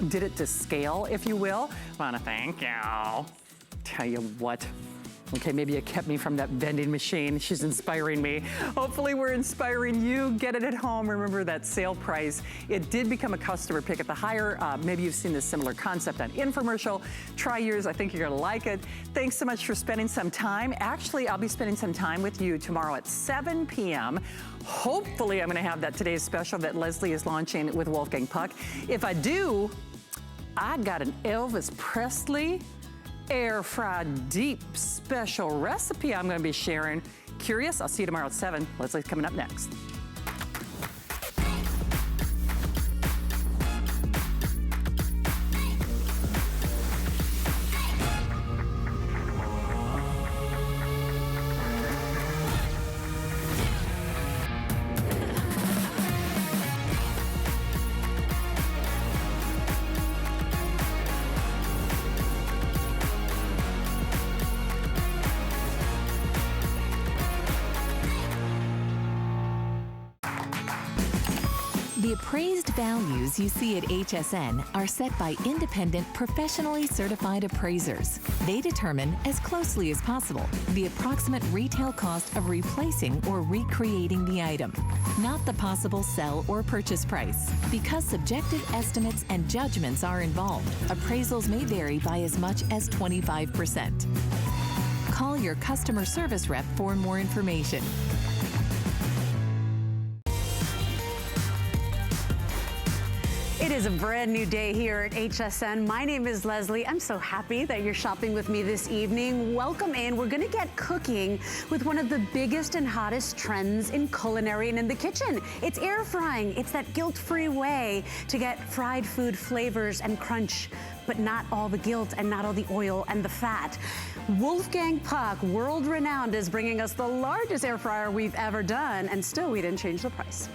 did it to scale, if you will. I want to thank you. Tell you what. Okay, maybe it kept me from that vending machine. She's inspiring me. Hopefully we're inspiring you. Get it at home. Remember that sale price. It did become a customer pick at the higher. Maybe you've seen this similar concept on infomercial. Try yours. I think you're gonna like it. Thanks so much for spending some time. Actually, I'll be spending some time with you tomorrow at 7 p.m. Hopefully I'm gonna have that today's special that Leslie is launching with Wolfgang Puck. If I do, I got an Elvis Presley air fried deep special recipe I'm going to be sharing. Curious? I'll see you tomorrow at 7. Leslie's coming up next. The appraised values you see at HSN are set by independent, professionally certified appraisers. They determine, as closely as possible, the approximate retail cost of replacing or recreating the item, not the possible sell or purchase price. Because subjective estimates and judgments are involved, appraisals may vary by as much as 25%. Call your customer service rep for more information. It is a brand new day here at HSN. My name is Leslie. I'm so happy that you're shopping with me this evening. Welcome in. We're gonna get cooking with one of the biggest and hottest trends in culinary and in the kitchen. It's air frying. It's that guilt-free way to get fried food flavors and crunch, but not all the guilt and not all the oil and the fat. Wolfgang Puck, world renowned, is bringing us the largest air fryer we've ever done, and still we didn't change the price.